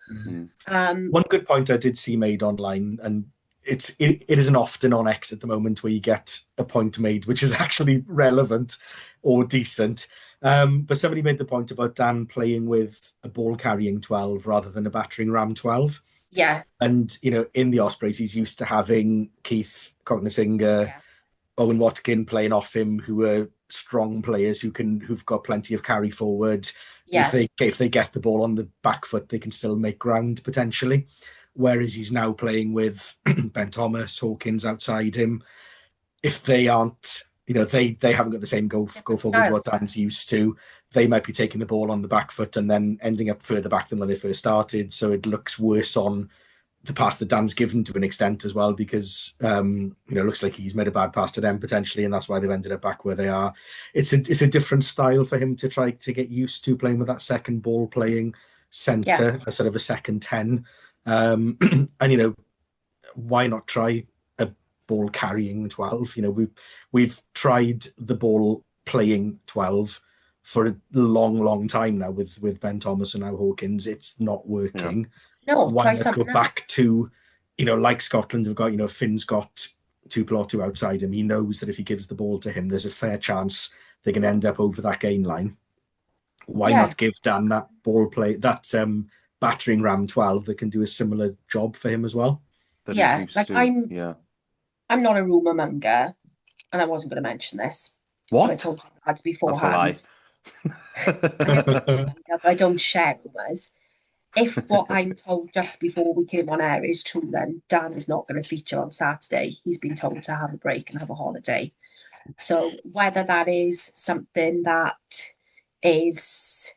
one good point I did see made online, and it isn't often on X at the moment where you get a point made which is actually relevant or decent. But somebody made the point about Dan playing with a ball carrying 12 rather than a battering ram 12. Yeah. And in the Ospreys he's used to having Keith Cognisinger, Owen Watkin playing off him, who are strong players who've got plenty of carry forward. If they get the ball on the back foot, they can still make ground potentially. Whereas he's now playing with Ben Thomas, Hawkins outside him. If they aren't, they haven't got the same go forward as what Dan's used to. They might be taking the ball on the back foot and then ending up further back than when they first started. So it looks worse on the pass that Dan's given to an extent as well, because it looks like he's made a bad pass to them potentially, and that's why they've ended up back where they are. It's a different style for him to try to get used to, playing with that second ball playing centre, a sort of a second 10. And why not try a ball carrying 12? We've tried the ball playing 12 for a long time now with Ben Thomas and now Hawkins. It's not working. No, why not go back to, like Scotland have got, Finn's got Tupelo outside him. He knows that if he gives the ball to him, there's a fair chance they can end up over that gain line. Why not give Dan that ball play, that battering ram 12 that can do a similar job for him as well? I'm not a rumour monger, and I wasn't going to mention this. What? I told you lads beforehand. That's a lie. I don't share rumours. If what I'm told just before we came on air is true, then Dan is not going to feature on Saturday. He's been told to have a break and have a holiday. So whether that is something that is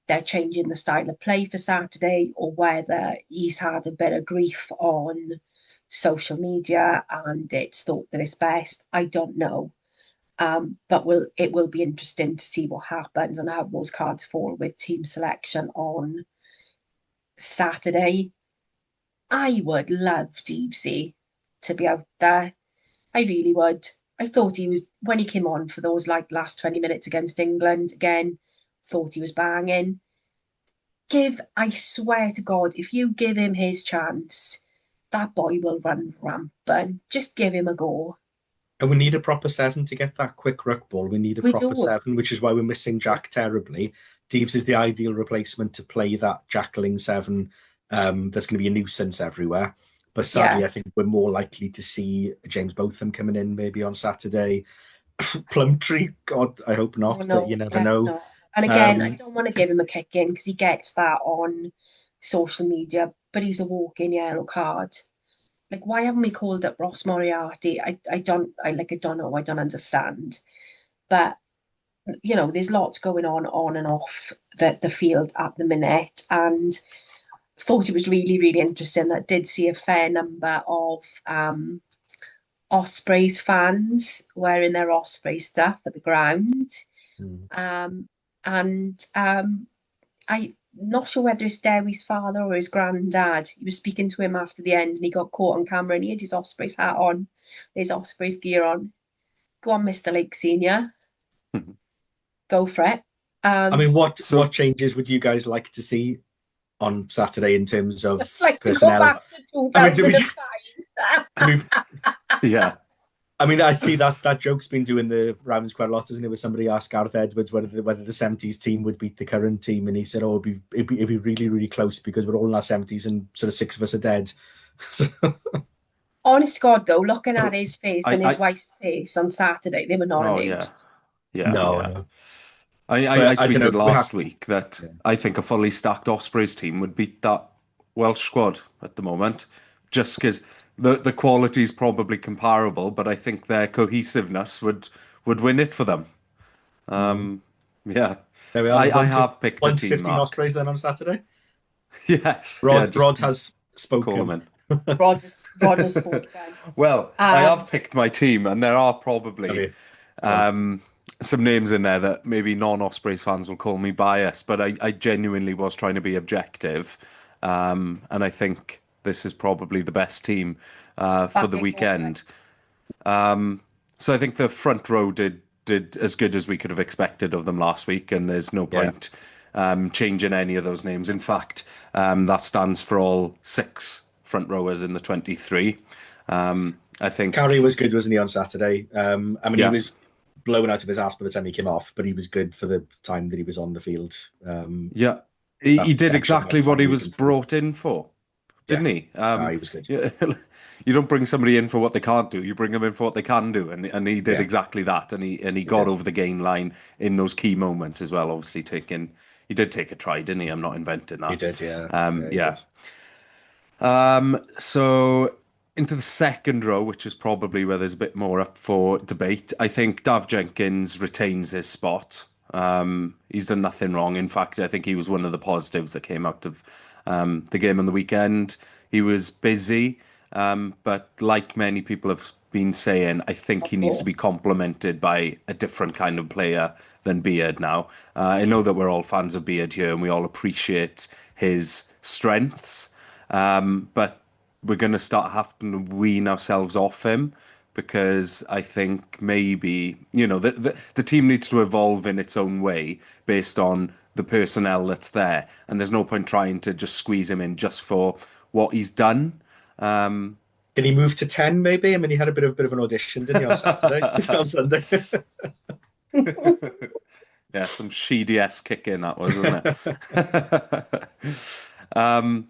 they're changing the style of play for Saturday, or whether he's had a bit of grief on social media and it's thought that it's best, I don't know. But it will be interesting to see what happens and how those cards fall with team selection on Saturday. I would love Deepsy to be out there. I really would. I thought he was, when he came on for those last 20 minutes against England again, thought he was banging. I swear to God, if you give him his chance, that boy will run rampant. Just give him a go. And we need a proper 7 to get that quick ruck ball. We need a proper 7, which is why we're missing Jack terribly. Deeves is the ideal replacement to play that Jackling 7 There's going to be a nuisance everywhere. But sadly, I think we're more likely to see James Botham coming in maybe on Saturday. Plumtree, God, I hope not, no, but you never know. not. And again, I don't want to give him a kick in because he gets that on social media, but he's a walking yellow card. Like, why haven't we called up Ross Moriarty? I don't know, I don't understand. But there's lots going on and off the field at the minute, and thought it was really, really interesting that I did see a fair number of Ospreys fans wearing their Osprey stuff at the ground. And I'm not sure whether it's Dewi's father or his granddad. He was speaking to him after the end and he got caught on camera and he had his Ospreys hat on, his Ospreys gear on. Go on, Mr. Lake Senior. Go for it. I mean, what changes would you guys like to see on Saturday in terms of personnel? To go back to 2005. Yeah. I mean, I see that joke's been doing the rounds quite a lot, isn't it? Where somebody asked Gareth Edwards whether the 70s team would beat the current team, and he said, "Oh, it'd be really, really close because we're all in our 70s and sort of 6 of us are dead." Honest to God, though, looking at his face and his wife's face on Saturday, they were not amused. No. I tweeted last week that I think a fully stacked Ospreys team would beat that Welsh squad at the moment, just because the quality is probably comparable, but I think their cohesiveness would win it for them. Yeah. There we are. I have picked a team. 15 Ospreys then on Saturday. Yes. Rod has spoken. Call them in. Rod has spoken. Well, I have picked my team, and there are probably some names in there that maybe non-Ospreys fans will call me biased, but I genuinely was trying to be objective, and I think this is probably the best team for the weekend. So I think the front row did as good as we could have expected of them last week, and there's no point changing any of those names. In fact, that stands for all 6 front rowers in the 23. I think Carey was good, wasn't he, on Saturday? I mean, he was blown out of his ass by the time he came off, but he was good for the time that he was on the field. He did exactly what he was brought in for, didn't he? He was good. You don't bring somebody in for what they can't do. You bring them in for what they can do, and he did exactly that. And he got over the gain line in those key moments as well. Obviously, he did take a try, didn't he? I'm not inventing that. He did, So into the second row, which is probably where there's a bit more up for debate, I think Dav Jenkins retains his spot. He's done nothing wrong. In fact, I think he was one of the positives that came out of the game on the weekend. He was busy, but like many people have been saying, I think he needs to be complemented by a different kind of player than Beard now. I know that we're all fans of Beard here and we all appreciate his strengths, but we're going to start having to wean ourselves off him, because I think maybe, the team needs to evolve in its own way based on the personnel that's there. And there's no point trying to just squeeze him in just for what he's done. Can he move to 10 maybe? I mean, he had a bit of an audition, didn't he, on Saturday? On Sunday. Yeah, some Sheedy-esque kick in that was, wasn't it?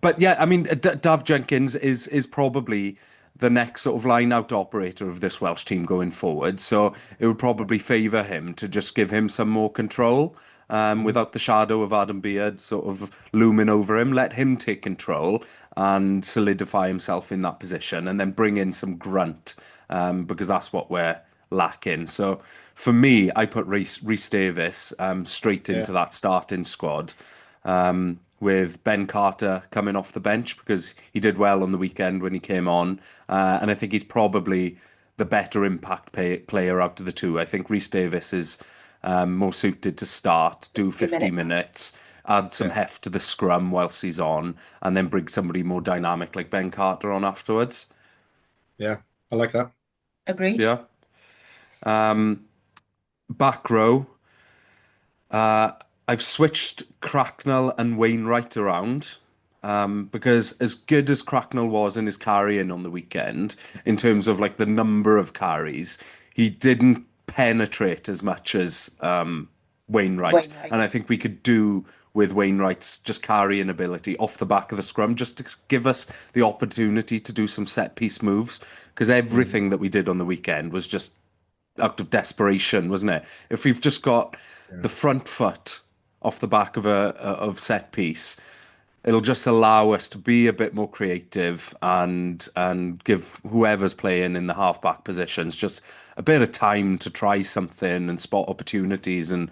But yeah, I mean, Dav Jenkins is probably the next sort of line-out operator of this Welsh team going forward. So it would probably favour him to just give him some more control without the shadow of Adam Beard sort of looming over him. Let him take control and solidify himself in that position, and then bring in some grunt, because that's what we're lacking. So for me, I put Rhys Davies straight into that starting squad. With Ben Carter coming off the bench because he did well on the weekend when he came on. And I think he's probably the better impact player out of the two. I think Rhys Davies is more suited to start, do 50 minutes, add some heft to the scrum whilst he's on, and then bring somebody more dynamic like Ben Carter on afterwards. Yeah, I like that. Agreed. Yeah. Back row. I've switched Cracknell and Wainwright around because as good as Cracknell was in his carrying on the weekend, in terms of like the number of carries, he didn't penetrate as much as Wainwright. And I think we could do with Wainwright's just carrying ability off the back of the scrum, just to give us the opportunity to do some set piece moves. Because everything that we did on the weekend was just out of desperation, wasn't it? If we've just got the front foot off the back of of set piece, it'll just allow us to be a bit more creative and give whoever's playing in the halfback positions just a bit of time to try something and spot opportunities and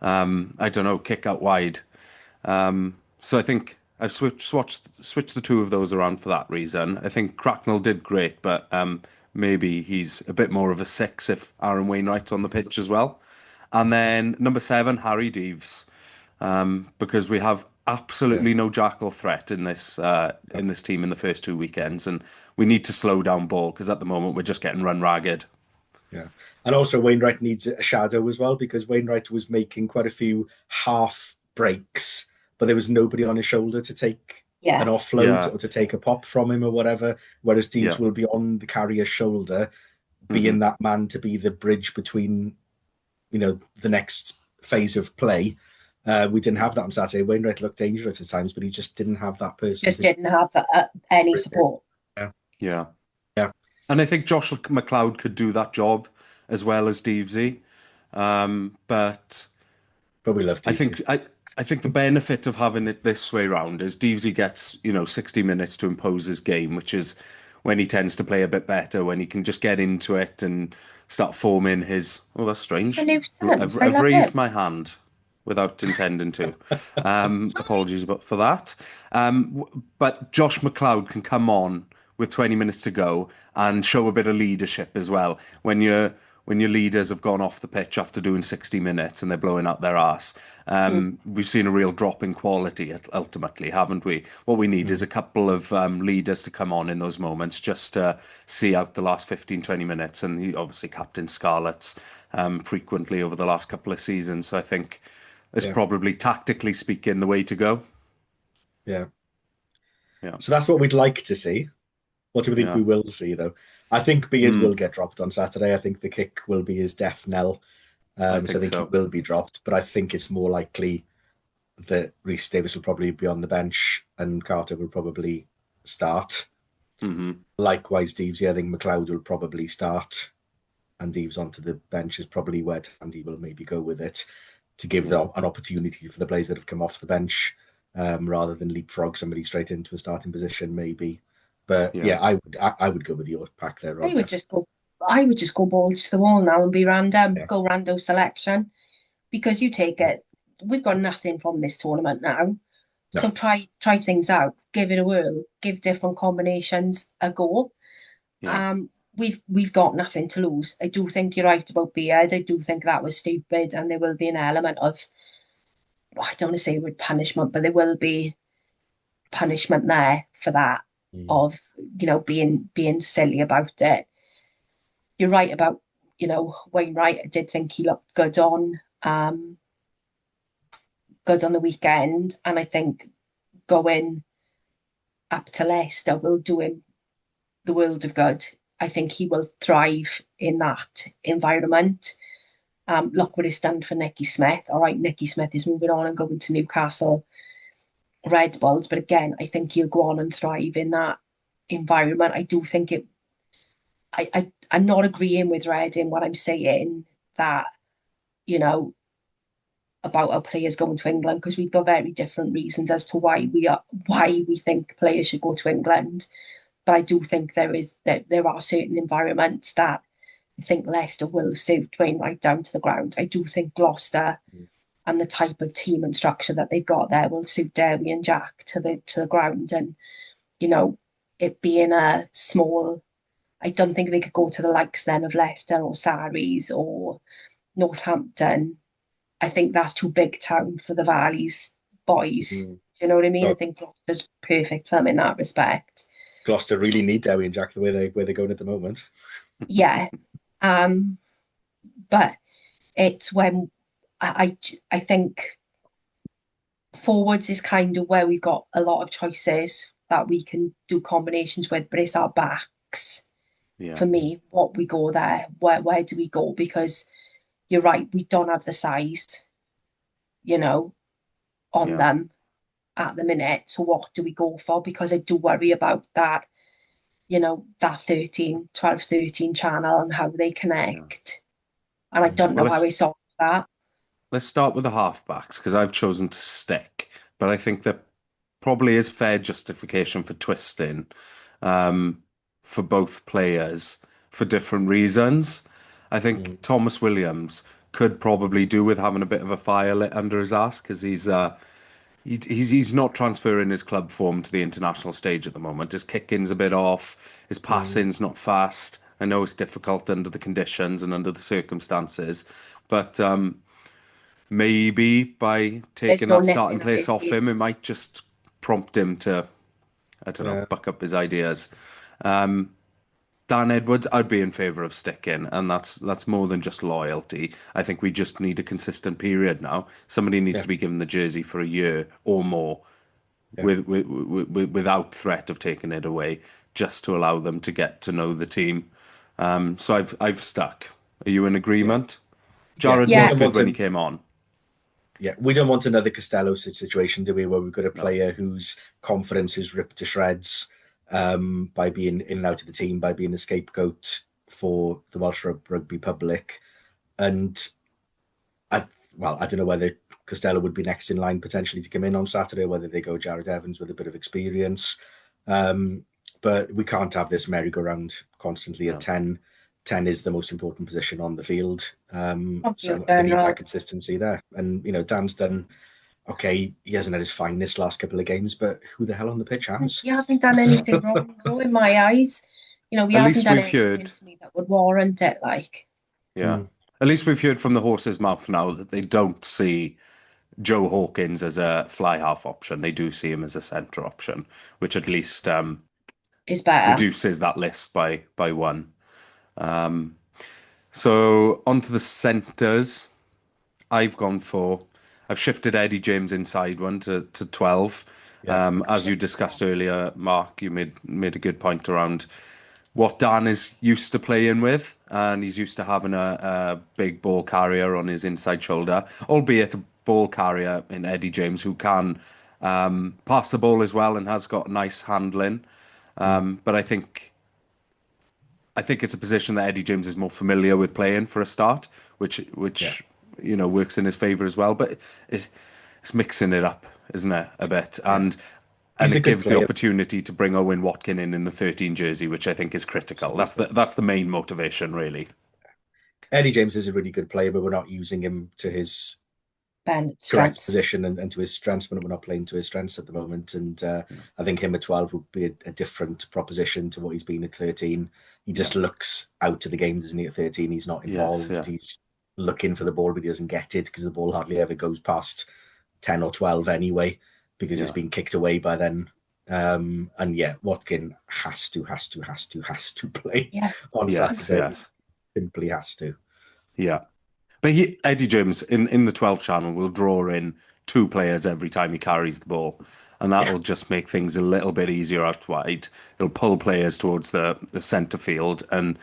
I don't know, kick out wide. So I think I've switched the two of those around for that reason. I think Cracknell did great, but maybe he's a bit more of a 6 if Aaron Wainwright's on the pitch as well. And then number 7, Harry Deeves, because we have absolutely no jackal threat in this team in the first 2 weekends, and we need to slow down ball because at the moment we're just getting run ragged. Yeah, and also Wainwright needs a shadow as well, because Wainwright was making quite a few half breaks, but there was nobody on his shoulder to take an offload or to take a pop from him or whatever. Whereas Deeves will be on the carrier's shoulder, being that man to be the bridge between, the next phase of play. We didn't have that on Saturday. Wainwright looked dangerous at times, but he just didn't have that person. Just didn't have any support. Yeah. And I think Josh McLeod could do that job as well as Deevesy. But we love Deevesy. I think the benefit of having it this way round is Deevesy gets 60 minutes to impose his game, which is when he tends to play a bit better, when he can just get into it and start forming his. Oh, that's strange. I've raised my hand without intending to. Apologies for that. But Josh McLeod can come on with 20 minutes to go and show a bit of leadership as well. When your leaders have gone off the pitch after doing 60 minutes and they're blowing up their arse, we've seen a real drop in quality ultimately, haven't we? What we need is a couple of leaders to come on in those moments just to see out the last 15, 20 minutes. And he obviously captained Scarlets frequently over the last couple of seasons. So I think it's probably, tactically speaking, the way to go. Yeah. So that's what we'd like to see. What do we think we will see, though? I think Beard will get dropped on Saturday. I think the kick will be his death knell. I think he will be dropped. But I think it's more likely that Rhys Davis will probably be on the bench and Carter will probably start. Likewise, Deeves, I think McLeod will probably start. And Deeves onto the bench is probably where Andy will maybe go with it, to give them an opportunity for the players that have come off the bench, rather than leapfrog somebody straight into a starting position, maybe. But I would go with your pack there, Rob. I would just go balls to the wall now and be random, go rando selection, because you take it. We've got nothing from this tournament now, so try things out, give it a whirl, give different combinations a go. We've got nothing to lose. I do think you're right about Beard. I do think that was stupid, and there will be an element of, I don't want to say the word punishment, but there will be punishment there for that. Of being silly about it. You're right about Wainwright. I did think he looked good on the weekend, and I think going up to Leicester will do him the world of good. I think he will thrive in that environment. Look what it's done for Nicky Smith. All right, Nicky Smith is moving on and going to Newcastle Red Bulls, but again, I think he'll go on and thrive in that environment. I do think I'm not agreeing with Red in what I'm saying, that about our players going to England, because we've got very different reasons as to why we think players should go to England. But I do think there are certain environments that I think Leicester will suit Wainwright down to the ground. I do think Gloucester and the type of team and structure that they've got there will suit Derby and Jack to the ground. And, it being a small, I don't think they could go to the likes then of Leicester or Sarries or Northampton. I think that's too big town for the Valleys boys. Do you know what I mean? I think Gloucester's perfect for them in that respect. Gloucester really need Derby and Jack the way they're going at the moment. Yeah. But it's when I think forwards is kind of where we've got a lot of choices that we can do combinations with, but it's our backs. For me, what we go there, where do we go? Because you're right, we don't have the size you know, on Yeah. them at the minute. So what do we go for? Because I do worry about that, that 13 channel and how they Yeah. connect. And I don't Well, know how I solve that. let's start with the halfbacks because I've chosen to stick, but I think there probably is fair justification for twisting um, for both players for different reasons. I think Thomas Williams could probably do with having a bit of a fire lit under his ass because he's not transferring his club form to the international stage at the moment. His kicking's a bit off, his passing's not fast. I know it's difficult under the conditions and under the circumstances, but maybe by There's taking no that starting nipping at place this off stage. him, it might just prompt him to, I don't know, Yeah. buck up his ideas. Dan Edwards, I'd be in favour of sticking, and that's more than just loyalty. I think we just need a consistent period now. Somebody needs Yeah. to be given the jersey for a year or more, Yeah. without threat of taking it away, just to allow them to get to know the team. So I've stuck. Are you in Yeah. agreement? Yeah. Jared We Yeah. was don't good want when he to. came on. Yeah, we don't want another Costello situation, do we? Where we've got a No. player whose confidence is ripped to shreds by being in and out of the team, by being a scapegoat for the Welsh rugby public. And I don't know whether Costello would be next in line potentially to come in on Saturday, or whether they go Jared Evans with a bit of experience. But we can't have this merry-go-round constantly at No. 10. 10 is the most important position on the field. So we need General. that consistency there. And, Dan's done okay. He hasn't had his finest last couple of games, but who the hell on the pitch has? He hasn't done anything wrong, though, in my eyes. He At hasn't least done we've anything heard, to me that would warrant it, like. yeah. At least we've heard from the horse's mouth now that they don't see Joe Hawkins as a fly half option. They do see him as a centre option, which at least Is better. reduces that list by one. So onto the centres. I've shifted Eddie James inside one to 12. Yeah, As you discussed earlier, Mark, you made a good point around what Dan is used to playing with, and he's used to having a big ball carrier on his inside shoulder, albeit a ball carrier in Eddie James who can pass the ball as well and has got nice handling. But I think it's a position that Eddie James is more familiar with playing for a start, which works in his favour as well. But it's mixing it up, isn't it, a bit? And He's a it good gives the player. opportunity to bring Owen Watkin in the 13 jersey, which I think is critical. That's the main motivation, really. Eddie James is a really good player, but we're not using him to his correct Strengths. position and to his strengths, but we're not playing to his strengths at the moment. And I think him at 12 would be a different proposition to what he's been at 13. He just looks out to the game, doesn't he? At 13, he's not involved. Yes, yeah. He's looking for the ball, but he doesn't get it because the ball hardly ever goes past 10 or 12 anyway, because it's been kicked away by then. And Watkin has to play on Saturday. Yes. Simply has to. Yeah. But Eddie James in the 12 channel will draw in two players every time he carries the ball. And that'll just make things a little bit easier out wide. It'll pull players towards the centre field. And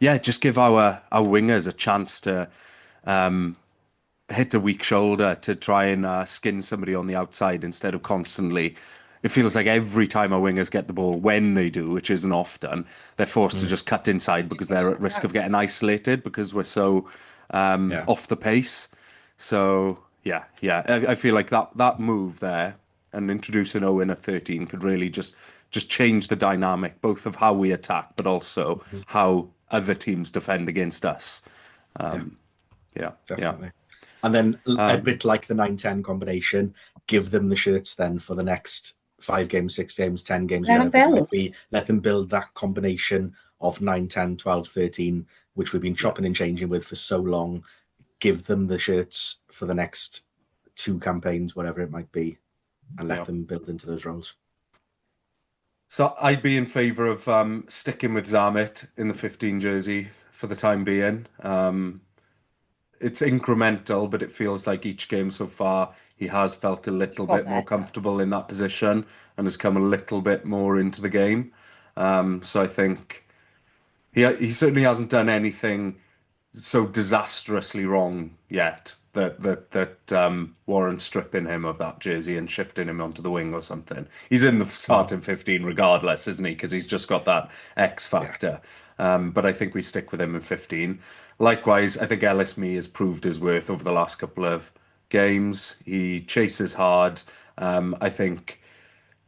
just give our wingers a chance to hit a weak shoulder, to try and skin somebody on the outside instead of constantly. It feels like every time our wingers get the ball, when they do, which isn't often, they're forced to just cut inside because they're at risk of getting isolated because we're so off the pace. So I feel like that move there and introducing Owen at 13 could really just change the dynamic, both of how we attack, but also how other teams defend against us. Definitely. And then a bit like the 9-10 combination, give them the shirts then for the next 5 games, 6 games, 10 games, whatever it might be. Let them build that combination of 9, 10, 12, 13, which we've been chopping and changing with for so long. Give them the shirts for the next 2 campaigns, whatever it might be, and let them build into those roles. So I'd be in favour of sticking with Zammit in the 15 jersey for the time being. It's incremental, but it feels like each game so far he has felt a little bit more comfortable in that position and has come a little bit more into the game. So I think he certainly hasn't done anything so disastrously wrong yet that warrants stripping him of that jersey and shifting him onto the wing or something. He's in the starting 15 regardless, isn't he? Because he's just got that X factor. But I think we stick with him in 15. Likewise, I think Ellis Mee has proved his worth over the last couple of games. He chases hard. I think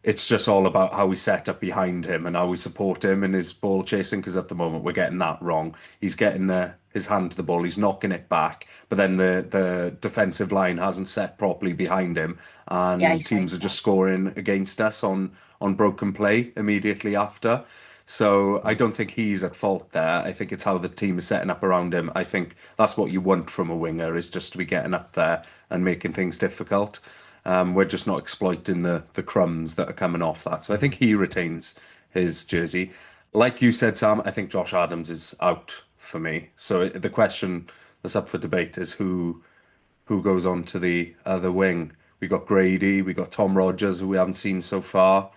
it's just all about how we set up behind him and how we support him in his ball chasing, because at the moment we're getting that wrong. He's getting his hand to the ball, he's knocking it back, but then the defensive line hasn't set properly behind him, and teams are just scoring against us on broken play immediately after. So I don't think he's at fault there. I think it's how the team is setting up around him. I think that's what you want from a winger, is just to be getting up there and making things difficult. We're just not exploiting the crumbs that are coming off that. So I think he retains his jersey. Like you said, Sam, I think Josh Adams is out for me. So the question that's up for debate is who goes on to the other wing. We got Grady, we got Tom Rogers, who we haven't seen so far.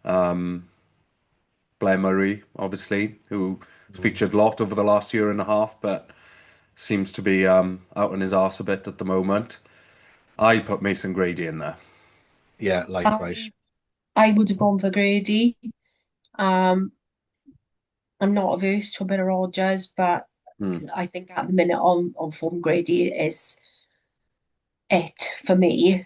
Blair Murray, obviously, who featured a lot over the last year and a half, but seems to be out on his arse a bit at the moment. I put Mason Grady in there. Yeah, likewise. I would have gone for Grady. I'm not averse to a bit of Rogers, but I think at the minute on form, Grady is it for me.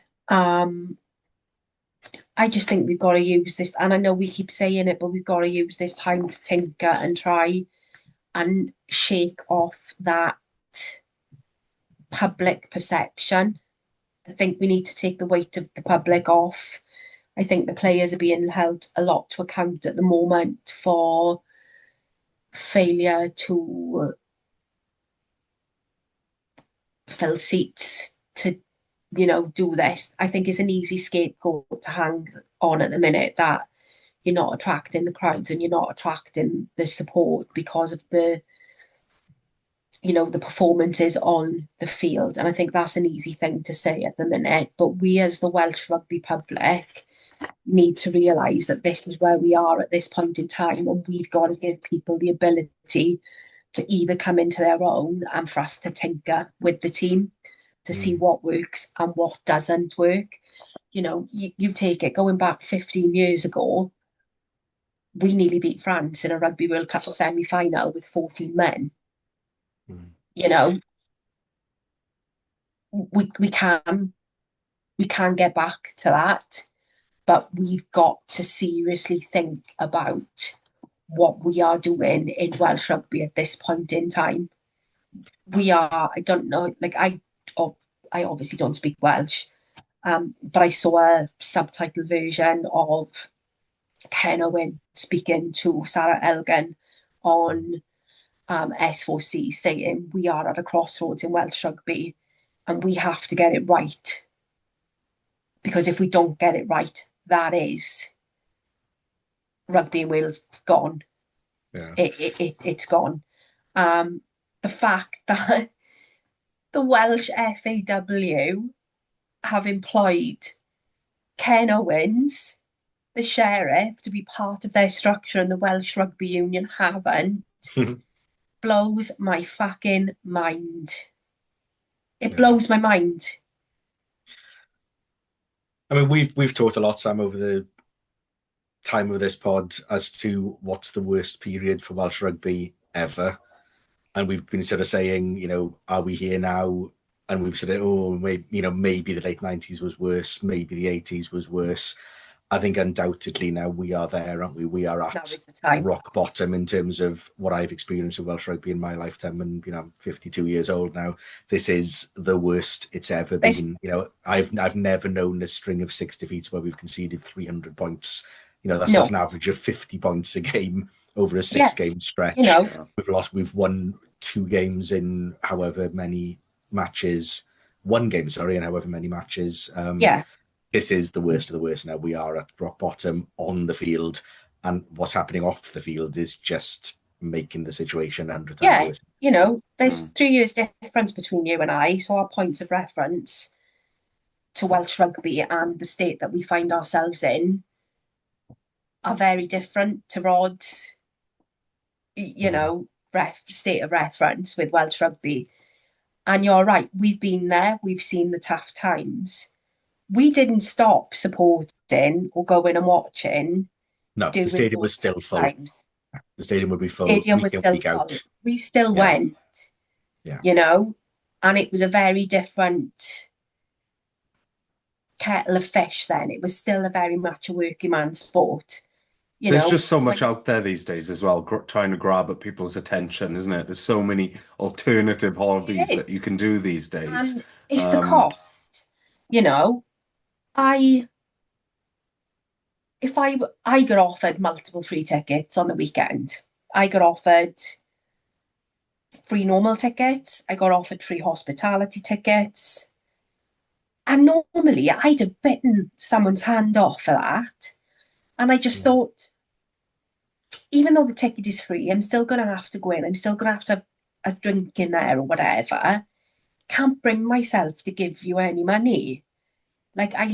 I just think we've got to use this, and I know we keep saying it, but we've got to use this time to tinker and try and shake off that public perception. I think we need to take the weight of the public off. I think the players are being held a lot to account at the moment for failure to fill seats, to do this. I think it's an easy scapegoat to hang on at the minute, that you're not attracting the crowds and you're not attracting the support because of the performances on the field. And I think that's an easy thing to say at the minute, but we as the Welsh rugby public need to realise that this is where we are at this point in time, and we've got to give people the ability to either come into their own and for us to tinker with the team to see what works and what doesn't work. You take it, going back 15 years ago, we nearly beat France in a Rugby World Cup semi-final with 14 men. We can get back to that, but we've got to seriously think about what we are doing in Welsh rugby at this point in time. I don't know, I obviously don't speak Welsh, but I saw a subtitle version of Ken Owen speaking to Sarah Elgin on S4C, saying we are at a crossroads in Welsh rugby and we have to get it right. Because if we don't get it right, that is rugby in Wales gone. Yeah. It's gone. The fact that the Welsh FAW have employed Ken Owens, the sheriff, to be part of their structure, and the Welsh Rugby Union haven't, blows my fucking mind. It blows my mind. I mean, we've talked a lot, Sam, over the time of this pod as to what's the worst period for Welsh rugby ever. And we've been sort of saying, are we here now? And we've said, maybe the late 90s was worse, maybe the 80s was worse. I think undoubtedly now we are there, aren't we? We are at rock bottom in terms of what I've experienced of Welsh rugby in my lifetime. And, I'm 52 years old now. This is the worst it's ever been. I've never known a string of 6 defeats where we've conceded 300 points. That's an average of 50 points a game over a 6-game stretch. We've won 2 games in however many matches. 1 game, sorry, in however many matches. This is the worst of the worst now. We are at rock bottom on the field, and what's happening off the field is just making the situation 100 times worse. There's 3 years difference between you and I, so our points of reference to Welsh rugby and the state that we find ourselves in are very different to Rod's. state of reference with Welsh rugby. And you're right, we've been there, we've seen the tough times. We didn't stop supporting or going and watching No, the during stadium was those still tough full. times. The stadium would be full Stadium week was in, still week full. out. We still Yeah. went, Yeah. you know, and it was a very different kettle of fish then. It was still a very much a working man's sport. You There's know, just so much out there these days as well, trying to grab at people's attention, isn't it? There's so many alternative hobbies that you can do these days. And it's the cost. You know, if I got offered multiple free tickets on the weekend, I got offered free normal tickets, I got offered free hospitality tickets. And normally I'd have bitten someone's hand off for that. And I just thought, even though the ticket is free, I'm still going to have to go in. I'm still going to have a drink in there or whatever. Can't bring myself to give you any money. Like I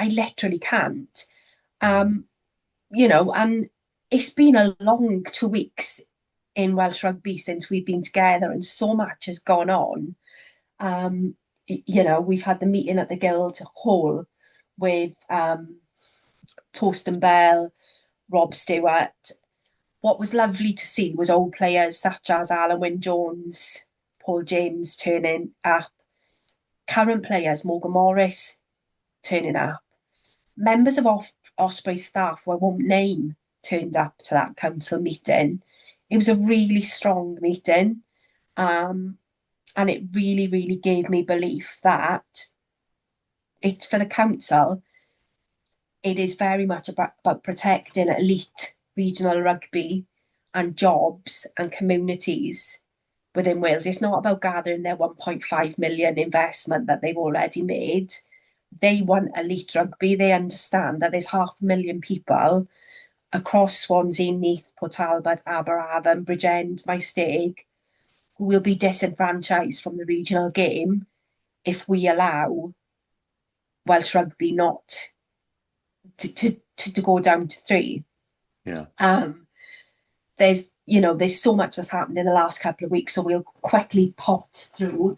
literally can't. You know, and it's been a long 2 weeks in Welsh rugby since we've been together, and so much has gone on. You know, we've had the meeting at the Guild Hall with Torsten Bell, Rob Stewart. What was lovely to see was old players such as Alan Wynne-Jones, Paul James turning up, current players, Morgan Morris turning up, members of Osprey staff who I won't name turned up to that council meeting. It was a really strong meeting, and it really, really gave me belief that it's for the council. It is very much about protecting elite regional rugby and jobs and communities within Wales. It's not about gathering their 1.5 million investment that they've already made. They want elite rugby. They understand that there's 500,000 people across Swansea, Neath, Port Talbot, Aberafon, Bridgend, Maesteg, who will be disenfranchised from the regional game if we allow Welsh rugby not to go down to 3. Yeah. There's so much that's happened in the last couple of weeks, so we'll quickly pop through.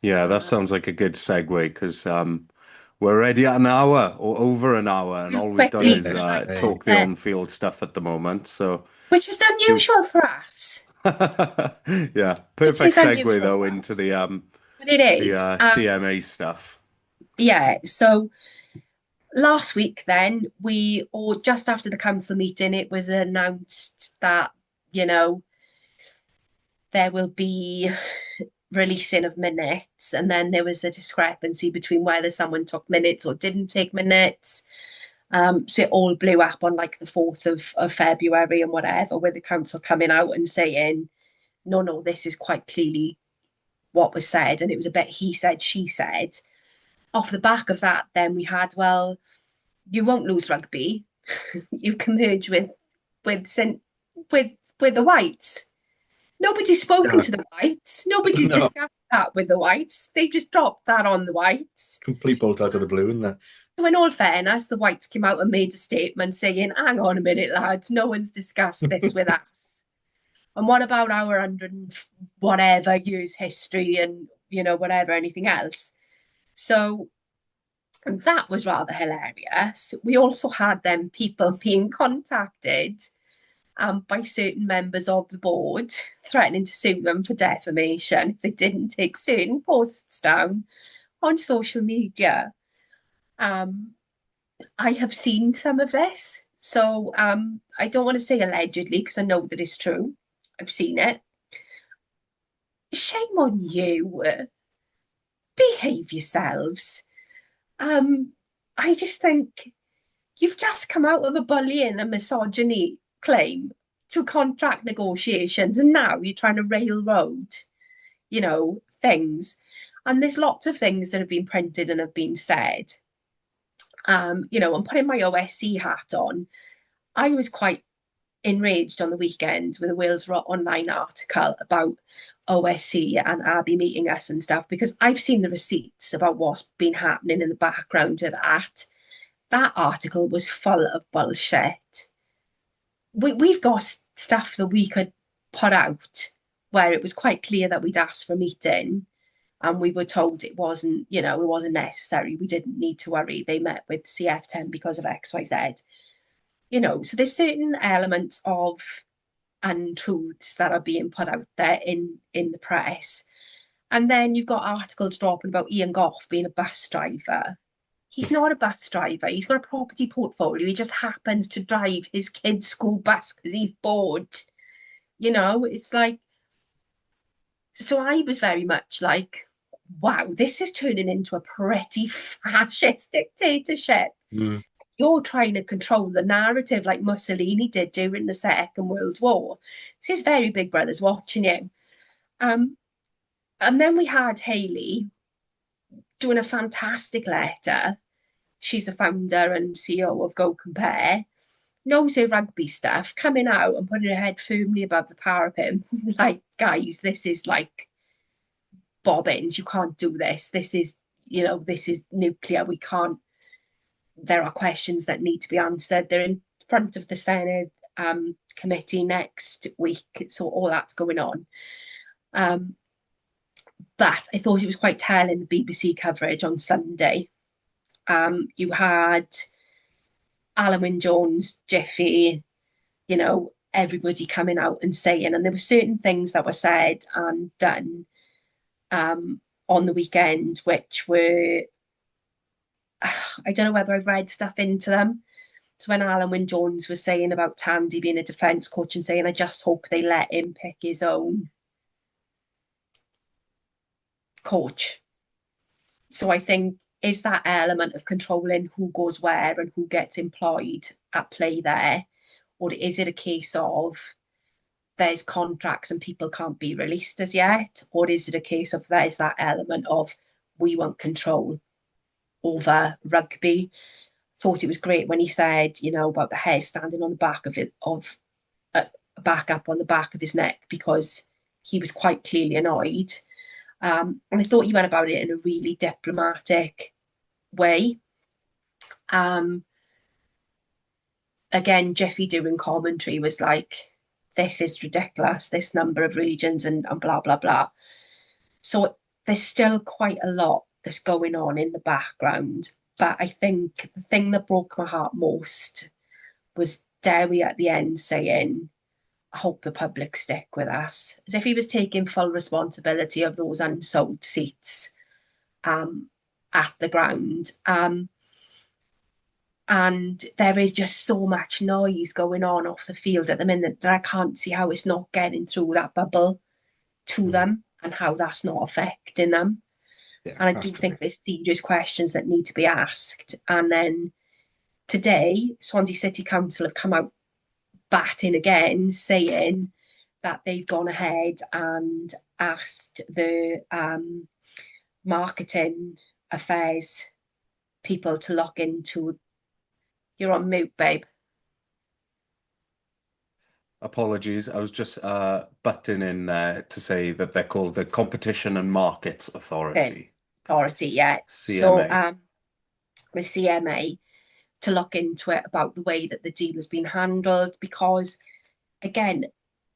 Yeah, that sounds like a good segue because we're already at an hour or over an hour, and all we've done is talk the on-field stuff at the moment. So, which is unusual for us. Yeah, perfect segue though into the but it is CMA stuff. Yeah, so last week then or just after the council meeting, it was announced that, you know, there will be releasing of minutes, and then there was a discrepancy between whether someone took minutes or didn't take minutes. So it all blew up on like the 4th of February and whatever, with the council coming out and saying, no, this is quite clearly what was said. And it was a bit he said, she said. Off the back of that, then we had, well, you won't lose rugby. You can merge with the Whites. Nobody's spoken to the Whites. Nobody's discussed that with the Whites. They just dropped that on the Whites. Complete bolt out of the blue, isn't that? So in all fairness, the Whites came out and made a statement saying, hang on a minute, lads, no one's discussed this with us. And what about our 100 whatever years history and, you know, whatever, anything else? So that was rather hilarious. We also had them people being contacted by certain members of the board threatening to sue them for defamation if they didn't take certain posts down on social media. I have seen some of this, so I don't want to say allegedly because I know that it's true. I've seen it. Shame on you. Behave yourselves. I just think you've just come out of a bullying and misogyny claim through contract negotiations, and now you're trying to railroad, you know, things. And there's lots of things that have been printed and have been said. You know, I'm putting my OSC hat on. I was quite enraged on the weekend with a Wales Online article about OSC and Abby meeting us and stuff, because I've seen the receipts about what's been happening in the background of that. That article was full of bullshit. We've got stuff that we could put out where it was quite clear that we'd asked for a meeting and we were told it wasn't, it wasn't necessary. We didn't need to worry. They met with CF10 because of XYZ. So there's certain elements of untruths that are being put out there in the press. And then you've got articles dropping about Ian Goff being a bus driver. He's not a bus driver. He's got a property portfolio. He just happens to drive his kid's school bus because he's bored. It's like, so I was very much like, wow, this is turning into a pretty fascist dictatorship. Mm. You're trying to control the narrative like Mussolini did during the Second World War. This is very Big Brother's watching you. And then we had Hayley doing a fantastic letter. She's a founder and CEO of Go Compare. Knows her rugby stuff, coming out and putting her head firmly above the parapet. Like, guys, this is like bobbins. You can't do this. This is, this is nuclear. We can't. There are questions that need to be answered. They're in front of the Senate committee next week. So all that's going on. But I thought it was quite telling, the BBC coverage on Sunday. You had Alan Wynne-Jones, Jiffy, everybody coming out and saying, and there were certain things that were said and done on the weekend, which were, I don't know whether I've read stuff into them. So when Alan Wynne-Jones was saying about Tandy being a defence coach and saying, I just hope they let him pick his own coach. So I think, is that element of controlling who goes where and who gets employed at play there? Or is it a case of there's contracts and people can't be released as yet? Or is it a case of there's that element of we want control over rugby? Thought it was great when he said, about the hair standing on the back of it, back up on the back of his neck, because he was quite clearly annoyed. And I thought he went about it in a really diplomatic way. Again, Jeffy doing commentary was like, this is ridiculous, this number of regions and blah, blah, blah. So there's still quite a lot that's going on in the background. But I think the thing that broke my heart most was Dewi at the end saying, I hope the public stick with us, as if he was taking full responsibility of those unsold seats at the ground. And there is just so much noise going on off the field at the minute that I can't see how it's not getting through that bubble to them and how that's not affecting them. Yeah, and I do think there's serious questions that need to be asked. And then today, Swansea City Council have come out batting again, saying that they've gone ahead and asked the marketing affairs people to look into. You're on mute, babe. Apologies, I was just butting in to say that they're called the Competition and Markets Authority. Authority, yeah. CMA. So the CMA to look into it about the way that the deal has been handled, because again,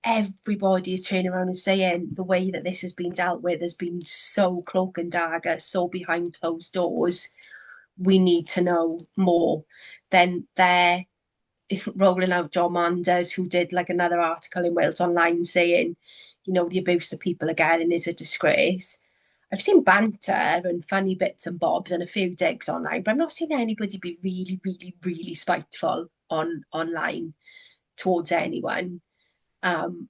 everybody is turning around and saying the way that this has been dealt with has been so cloak and dagger, so behind closed doors. We need to know more. Then they're rolling out John Manders, who did like another article in Wales Online saying, the abuse that people are getting is a disgrace. I've seen banter and funny bits and bobs and a few digs online, but I've not seen anybody be really, really, really spiteful online towards anyone. So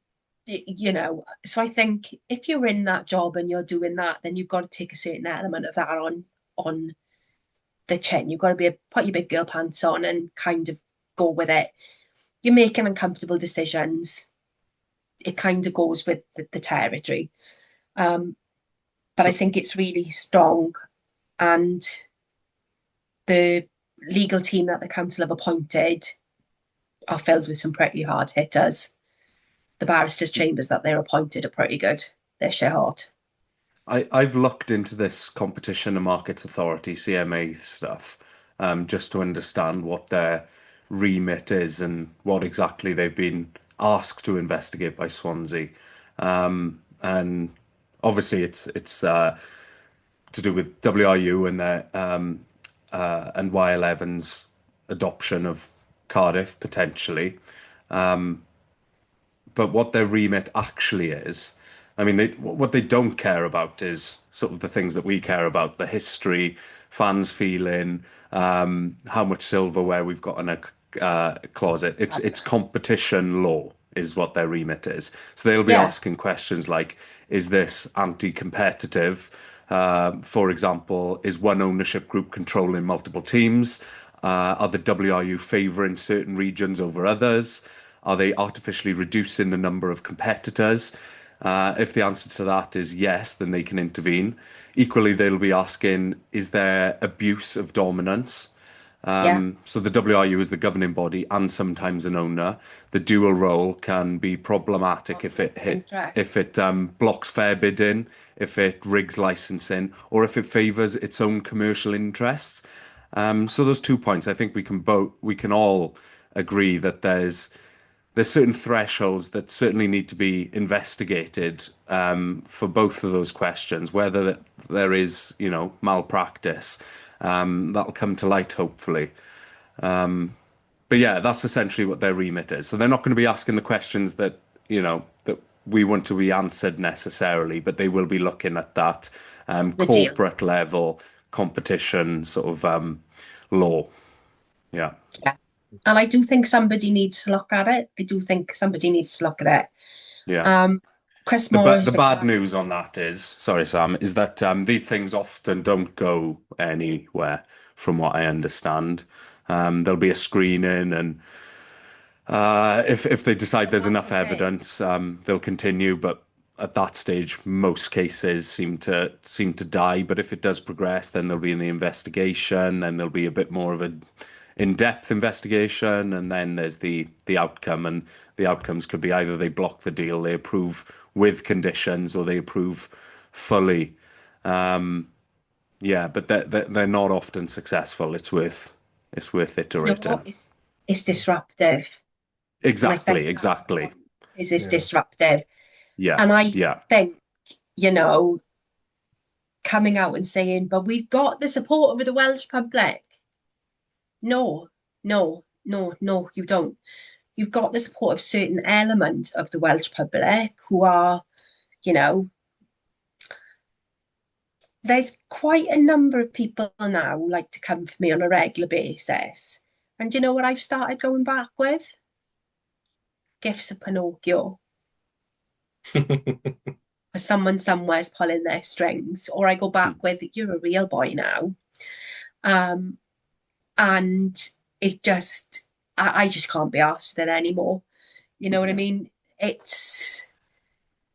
I think if you're in that job and you're doing that, then you've got to take a certain element of that on the chin. You've got to put your big girl pants on and kind of go with it. You're making uncomfortable decisions. It kind of goes with the territory. But I think it's really strong, and the legal team that the council have appointed are filled with some pretty hard hitters. The barristers' chambers that they're appointed are pretty good. They're shit hot. I've looked into this Competition and Markets Authority, CMA stuff, just to understand what their remit is and what exactly they've been asked to investigate by Swansea. And obviously it's to do with WRU and their and Y11's adoption of Cardiff potentially. But what their remit actually is, I mean, what they don't care about is sort of the things that we care about: the history, fans feeling, how much silverware we've got in a closet. It's competition law is what their remit is. So they'll be asking questions like, is this anti-competitive? For example, is one ownership group controlling multiple teams? Are the WRU favouring certain regions over others? Are they artificially reducing the number of competitors? If the answer to that is yes, then they can intervene. Equally, they'll be asking, is there abuse of dominance? So the WRU is the governing body and sometimes an owner. The dual role can be problematic if it blocks fair bidding, if it rigs licensing, or if it favours its own commercial interests. So those 2 points, I think we can all agree that there's certain thresholds that certainly need to be investigated for both of those questions, whether there is, malpractice. That'll come to light, hopefully. But yeah, that's essentially what their remit is. So they're not going to be asking the questions that, that we want to be answered necessarily, but they will be looking at that corporate level competition sort of law. Yeah. Yeah. And I do think somebody needs to look at it. Yeah. Chris Morris. The bad news on that is, sorry, Sam, is that these things often don't go anywhere, from what I understand. There'll be a screening, and if they decide there's enough evidence, they'll continue. But at that stage, most cases seem to die. But if it does progress, then there'll be in the investigation, then there'll be a bit more of a in-depth investigation, and then there's the outcome, and the outcomes could be either they block the deal, they approve with conditions, or they approve fully. Yeah, but they're not often successful. It's worth iterating. It's disruptive. Exactly. It's disruptive. Yeah. And I think, coming out and saying, but we've got the support of the Welsh public. No, you don't. You've got the support of certain elements of the Welsh public who are, there's quite a number of people now like to come for me on a regular basis. And you know what I've started going back with? Gifts of Pinocchio. Or someone somewhere's pulling their strings. Or I go back with, you're a real boy now. And it just, I just can't be asked with it anymore. You know what I mean? It's,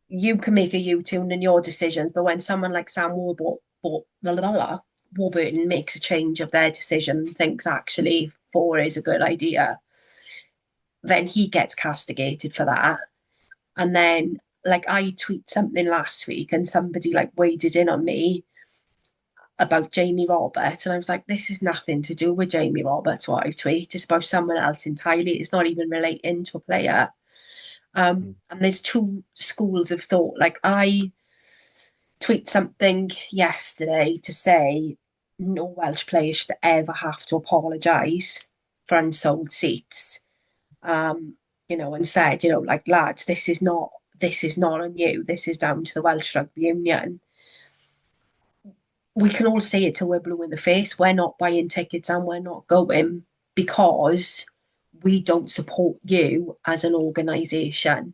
you can make a U-turn in your decisions, but when someone like Sam Warburton makes a change of their decision, thinks actually 4 is a good idea, then he gets castigated for that. And then, like, I tweet something last week and somebody like waded in on me about Jamie Roberts, and I was like, this is nothing to do with Jamie Roberts, what I tweet. It's about someone else entirely. It's not even relating to a player. And there's 2 schools of thought. Like, I tweet something yesterday to say no Welsh player should ever have to apologise for unsold seats. And said, like, lads, this is not on you. This is down to the Welsh Rugby Union. We can all say it till we're blue in the face. We're not buying tickets and we're not going because we don't support you as an organisation.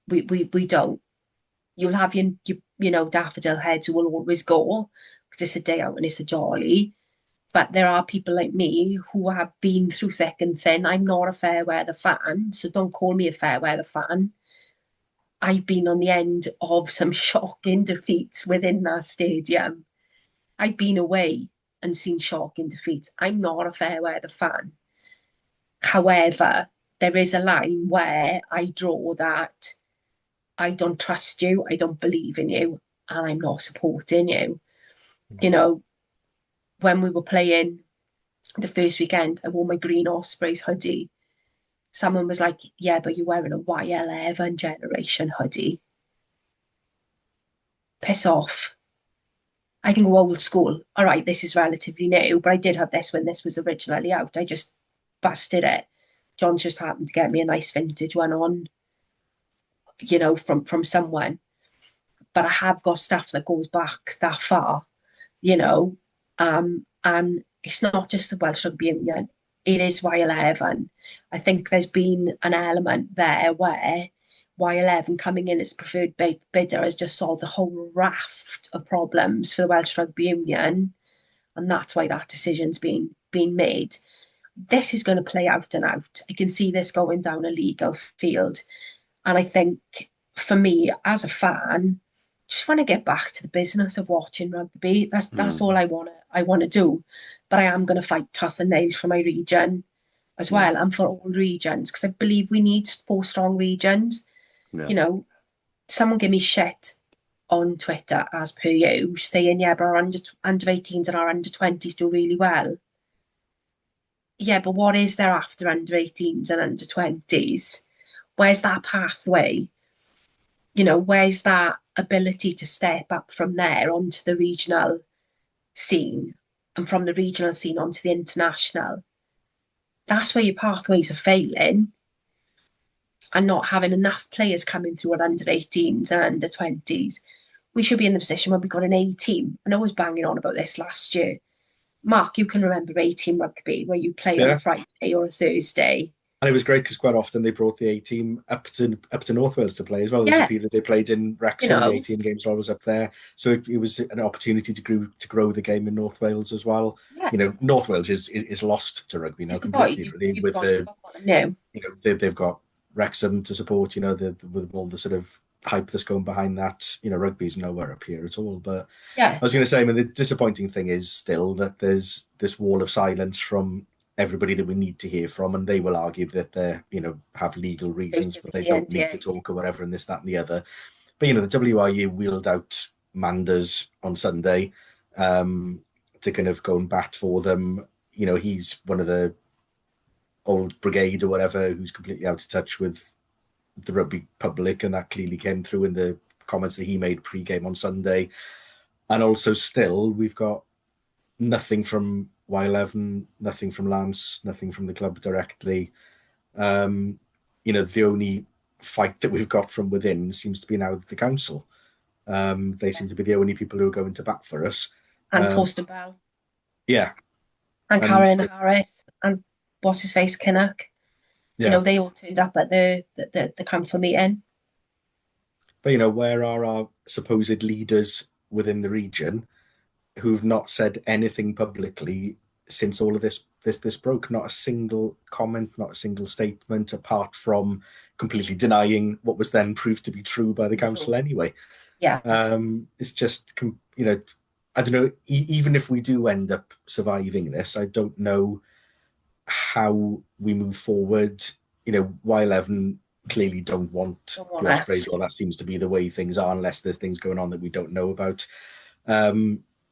We don't. You'll have your daffodil heads who will always go because it's a day out and it's a jolly. But there are people like me who have been through thick and thin. I'm not a fair weather fan, so don't call me a fair weather fan. I've been on the end of some shocking defeats within that stadium. I've been away and seen shocking defeats. I'm not a fair weather fan. However, there is a line where I draw that I don't trust you, I don't believe in you, and I'm not supporting you. When we were playing the first weekend, I wore my Green Ospreys hoodie. someone was like, yeah, but you're wearing a Y11 generation hoodie. Piss off. I can go old school. All right, this is relatively new, but I did have this when this was originally out. I just busted it. John's just happened to get me a nice vintage one on, from someone. But I have got stuff that goes back that far, and it's not just the Welsh Rugby Union. It is Y11. I think there's been an element there where Y11 coming in as preferred bidder has just solved a whole raft of problems for the Welsh Rugby Union, and that's why that decision's been made. This is going to play out and out. I can see this going down a legal field, and I think for me as a fan, just want to get back to the business of watching rugby. That's all I want to do. But I am going to fight tooth and nail for my region as well, and for all regions, because I believe we need 4 strong regions. Yeah. Someone give me shit on Twitter, as per you, saying, yeah, but our under 18s and our under 20s do really well. Yeah, but what is there after under 18s and under 20s? Where's that pathway? Where's that ability to step up from there onto the regional scene, and from the regional scene onto the international? That's where your pathways are failing, and not having enough players coming through at under 18s and under 20s. We should be in the position where we've got an A team. And I was banging on about this last year. Mark, you can remember A-team rugby where you play on a Friday or a Thursday. And it was great because quite often they brought the A-team up to North Wales to play as well. There's a period they played in Wrexham, the A-team games were always up there. So it was an opportunity to grow the game in North Wales as well. Yeah. North Wales is lost to rugby now completely. Really, with they've got Wrexham to support, with all the sort of hype that's going behind that. Rugby's nowhere up here at all. But I was going to say, the disappointing thing is still that there's this wall of silence from everybody that we need to hear from, and they will argue that they have legal reasons, but they don't need to talk or whatever, and this, that, and the other. But the WRU wheeled out Manders on Sunday to kind of go and bat for them. He's one of the old brigade or whatever who's completely out of touch with the rugby public, and that clearly came through in the comments that he made pre-game on Sunday. And also still we've got nothing from Y11, nothing from Lance, nothing from the club directly. The only fight that we've got from within seems to be now the council. They seem to be the only people who are going to bat for us. And Torsten Bell. Yeah. And Karen Harris and what's his face, Kinnock. Yeah. They all turned up at the council meeting. But where are our supposed leaders within the region who've not said anything publicly since all of this broke? Not a single comment, not a single statement, apart from completely denying what was then proved to be true by the council anyway. Yeah. It's just, I don't know, even if we do end up surviving this, I don't know how we move forward. Y11 clearly don't want to Ospreys, or that seems to be the way things are, unless there's things going on that we don't know about.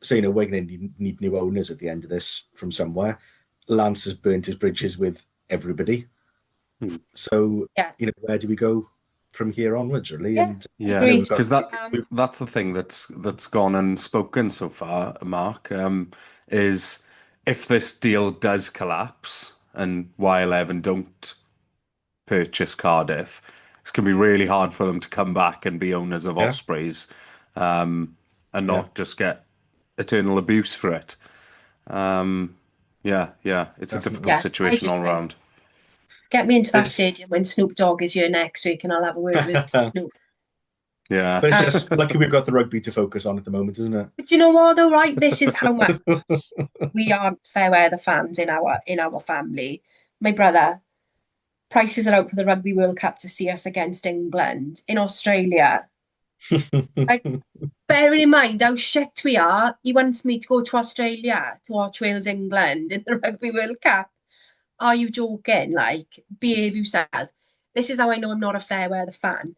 So, we're going to need new owners at the end of this from somewhere. Lance has burnt his bridges with everybody. So, where do we go from here onwards, really? Because that's the thing that's gone unspoken so far, Mark, is if this deal does collapse and Y11 don't purchase Cardiff, it's going to be really hard for them to come back and be owners of Ospreys and not just get eternal abuse for it. It's a difficult situation all around. Get me into that stadium when Snoop Dogg is here next week, and I'll have a word with Snoop. Yeah, but it's just lucky we've got the rugby to focus on at the moment, isn't it? But you know what, though, right? This is how much we aren't fair weather fans in our family. My brother, prices are out for the Rugby World Cup to see us against England in Australia. Like, bearing in mind how shit we are, he wants me to go to Australia to watch Wales England in the Rugby World Cup. Are you joking? Like, behave yourself. This is how I know I'm not a fair weather fan.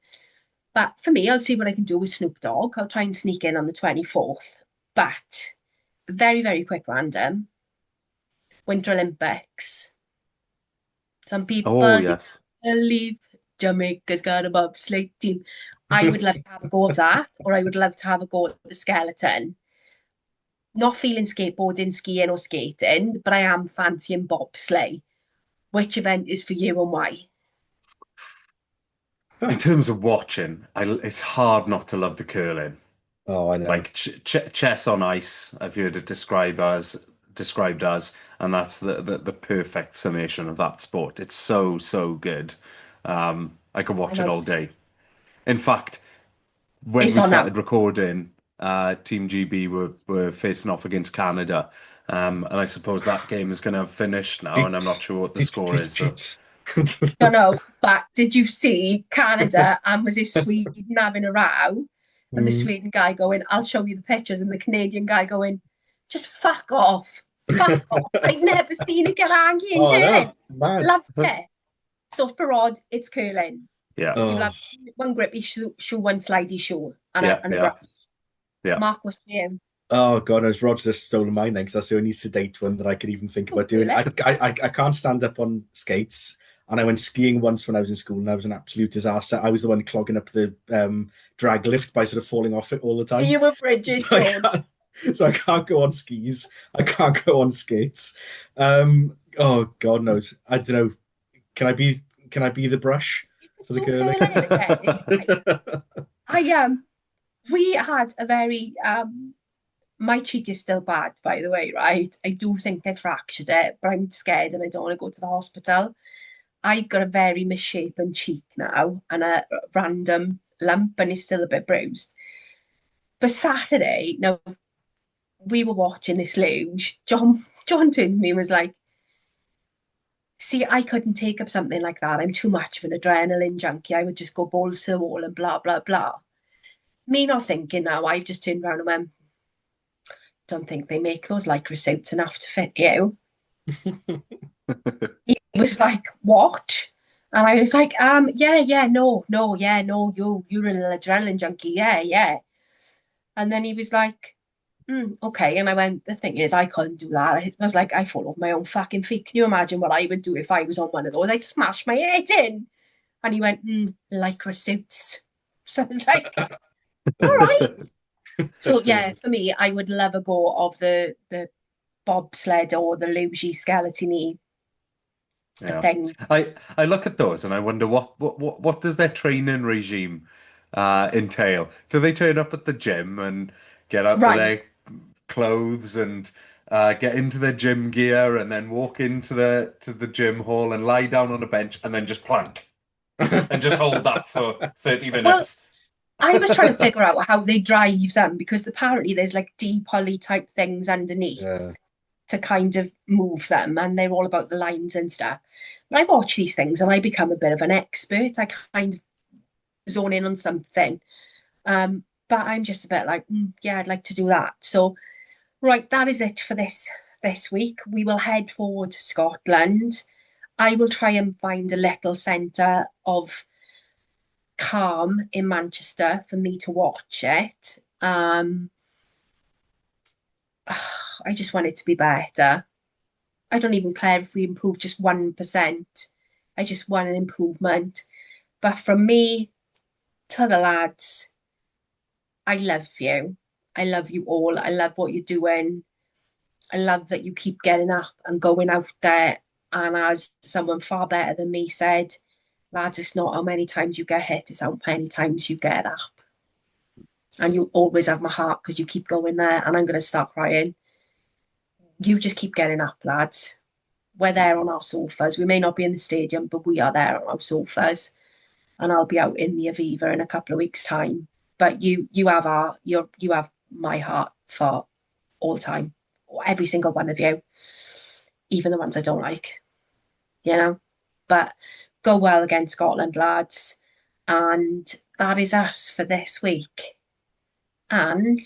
But for me, I'll see what I can do with Snoop Dogg. I'll try and sneak in on the 24th. But very, very quick random. Winter Olympics. Some people Oh, yes. believe Jamaica's got a bobsleigh team. I would love to have a go of that, or I would love to have a go at the skeleton. Not feeling skateboarding, skiing, or skating, but I am fancying bobsleigh. Which event is for you and why? In terms of watching, it's hard not to love the curling. Oh, I know. Like chess on ice, I've heard it described as, and that's the perfect summation of that sport. It's so, so good. I could watch it all day. In fact, when It's we on now. started recording, Team GB were facing off against Canada. And I suppose that game is going to have finished now, and I'm not sure what the score is. So. No, but did you see Canada and was it Sweden having a row? And the Sweden guy going, I'll show you the pictures, and the Canadian guy going, just fuck off. Fuck off. I've never seen it get angry in curling. Loved it. So for Odd, it's curling. Yeah. You'll have one grippy shoe, one slidey shoe, and a brush. Yeah. Mark, what's for you? Oh God, as Rod's just stolen mine then, because that's the only sedate one that I could even think about doing. I can't stand up on skates, and I went skiing once when I was in school, and I was an absolute disaster. I was the one clogging up the drag lift by sort of falling off it all the time. You were Bridget Jones. So I can't go on skis. I can't go on skates. Oh God knows. I don't know. Can I be the brush for the curling? We had a very my cheek is still bad, by the way, right? I do think I fractured it, but I'm scared and I don't want to go to the hospital. I've got a very misshapen cheek now and a random lump, and it's still a bit bruised. But Saturday, now we were watching this luge. John turned to me and was like, see, I couldn't take up something like that. I'm too much of an adrenaline junkie. I would just go balls to the wall and blah, blah, blah. Me not thinking now, I've just turned around and went, don't think they make those Lycra suits enough to fit you. He was like, what? And I was like, no, you're an adrenaline junkie, yeah. And then he was like, okay. And I went, the thing is, I couldn't do that. I was like, I fall off my own fucking feet. Can you imagine what I would do if I was on one of those? I'd smash my head in. And he went, Lycra suits. So I was like, all right. So yeah, for me, I would love a go of the bobsled or the lugy skeleton-y thing. I look at those and I wonder what does their training regime entail? Do they turn up at the gym and get out of their clothes and get into their gym gear and then walk into the gym hall and lie down on a bench and then just plank and just hold that for 30 minutes? I was trying to figure out how they drive them, because apparently there's like D-pulley type things underneath to kind of move them, and they're all about the lines and stuff. But I watch these things and I become a bit of an expert. I kind of zone in on something. But I'm just a bit like, I'd like to do that. So, right, that is it for this week. We will head forward to Scotland. I will try and find a little centre of calm in Manchester for me to watch it. I just want it to be better. I don't even care if we improve just 1%. I just want an improvement. But from me to the lads, I love you. I love you all. I love what you're doing. I love that you keep getting up and going out there. And as someone far better than me said, lads, it's not how many times you get hit, it's how many times you get up. And you always have my heart because you keep going there, and I'm going to start crying. You just keep getting up, lads. We're there on our sofas. We may not be in the stadium, but we are there on our sofas. And I'll be out in the Aviva in a couple of weeks' time. But you have my heart for all time. Every single one of you. Even the ones I don't like. You know? But go well against Scotland, lads. And that is us for this week. And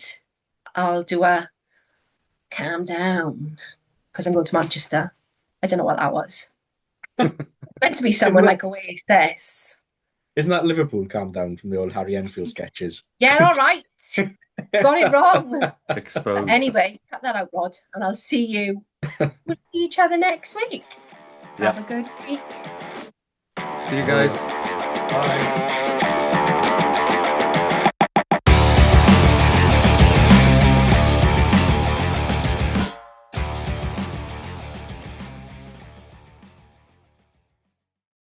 I'll do a calm down because I'm going to Manchester. I don't know what that was. Meant to be someone like Oasis. Isn't that Liverpool calm down from the old Harry Enfield sketches? Yeah, all right. Got it wrong. Exposed. Anyway, cut that out, Rod, and I'll see you. We'll see each other next week. Have a good week. See you guys. Bye.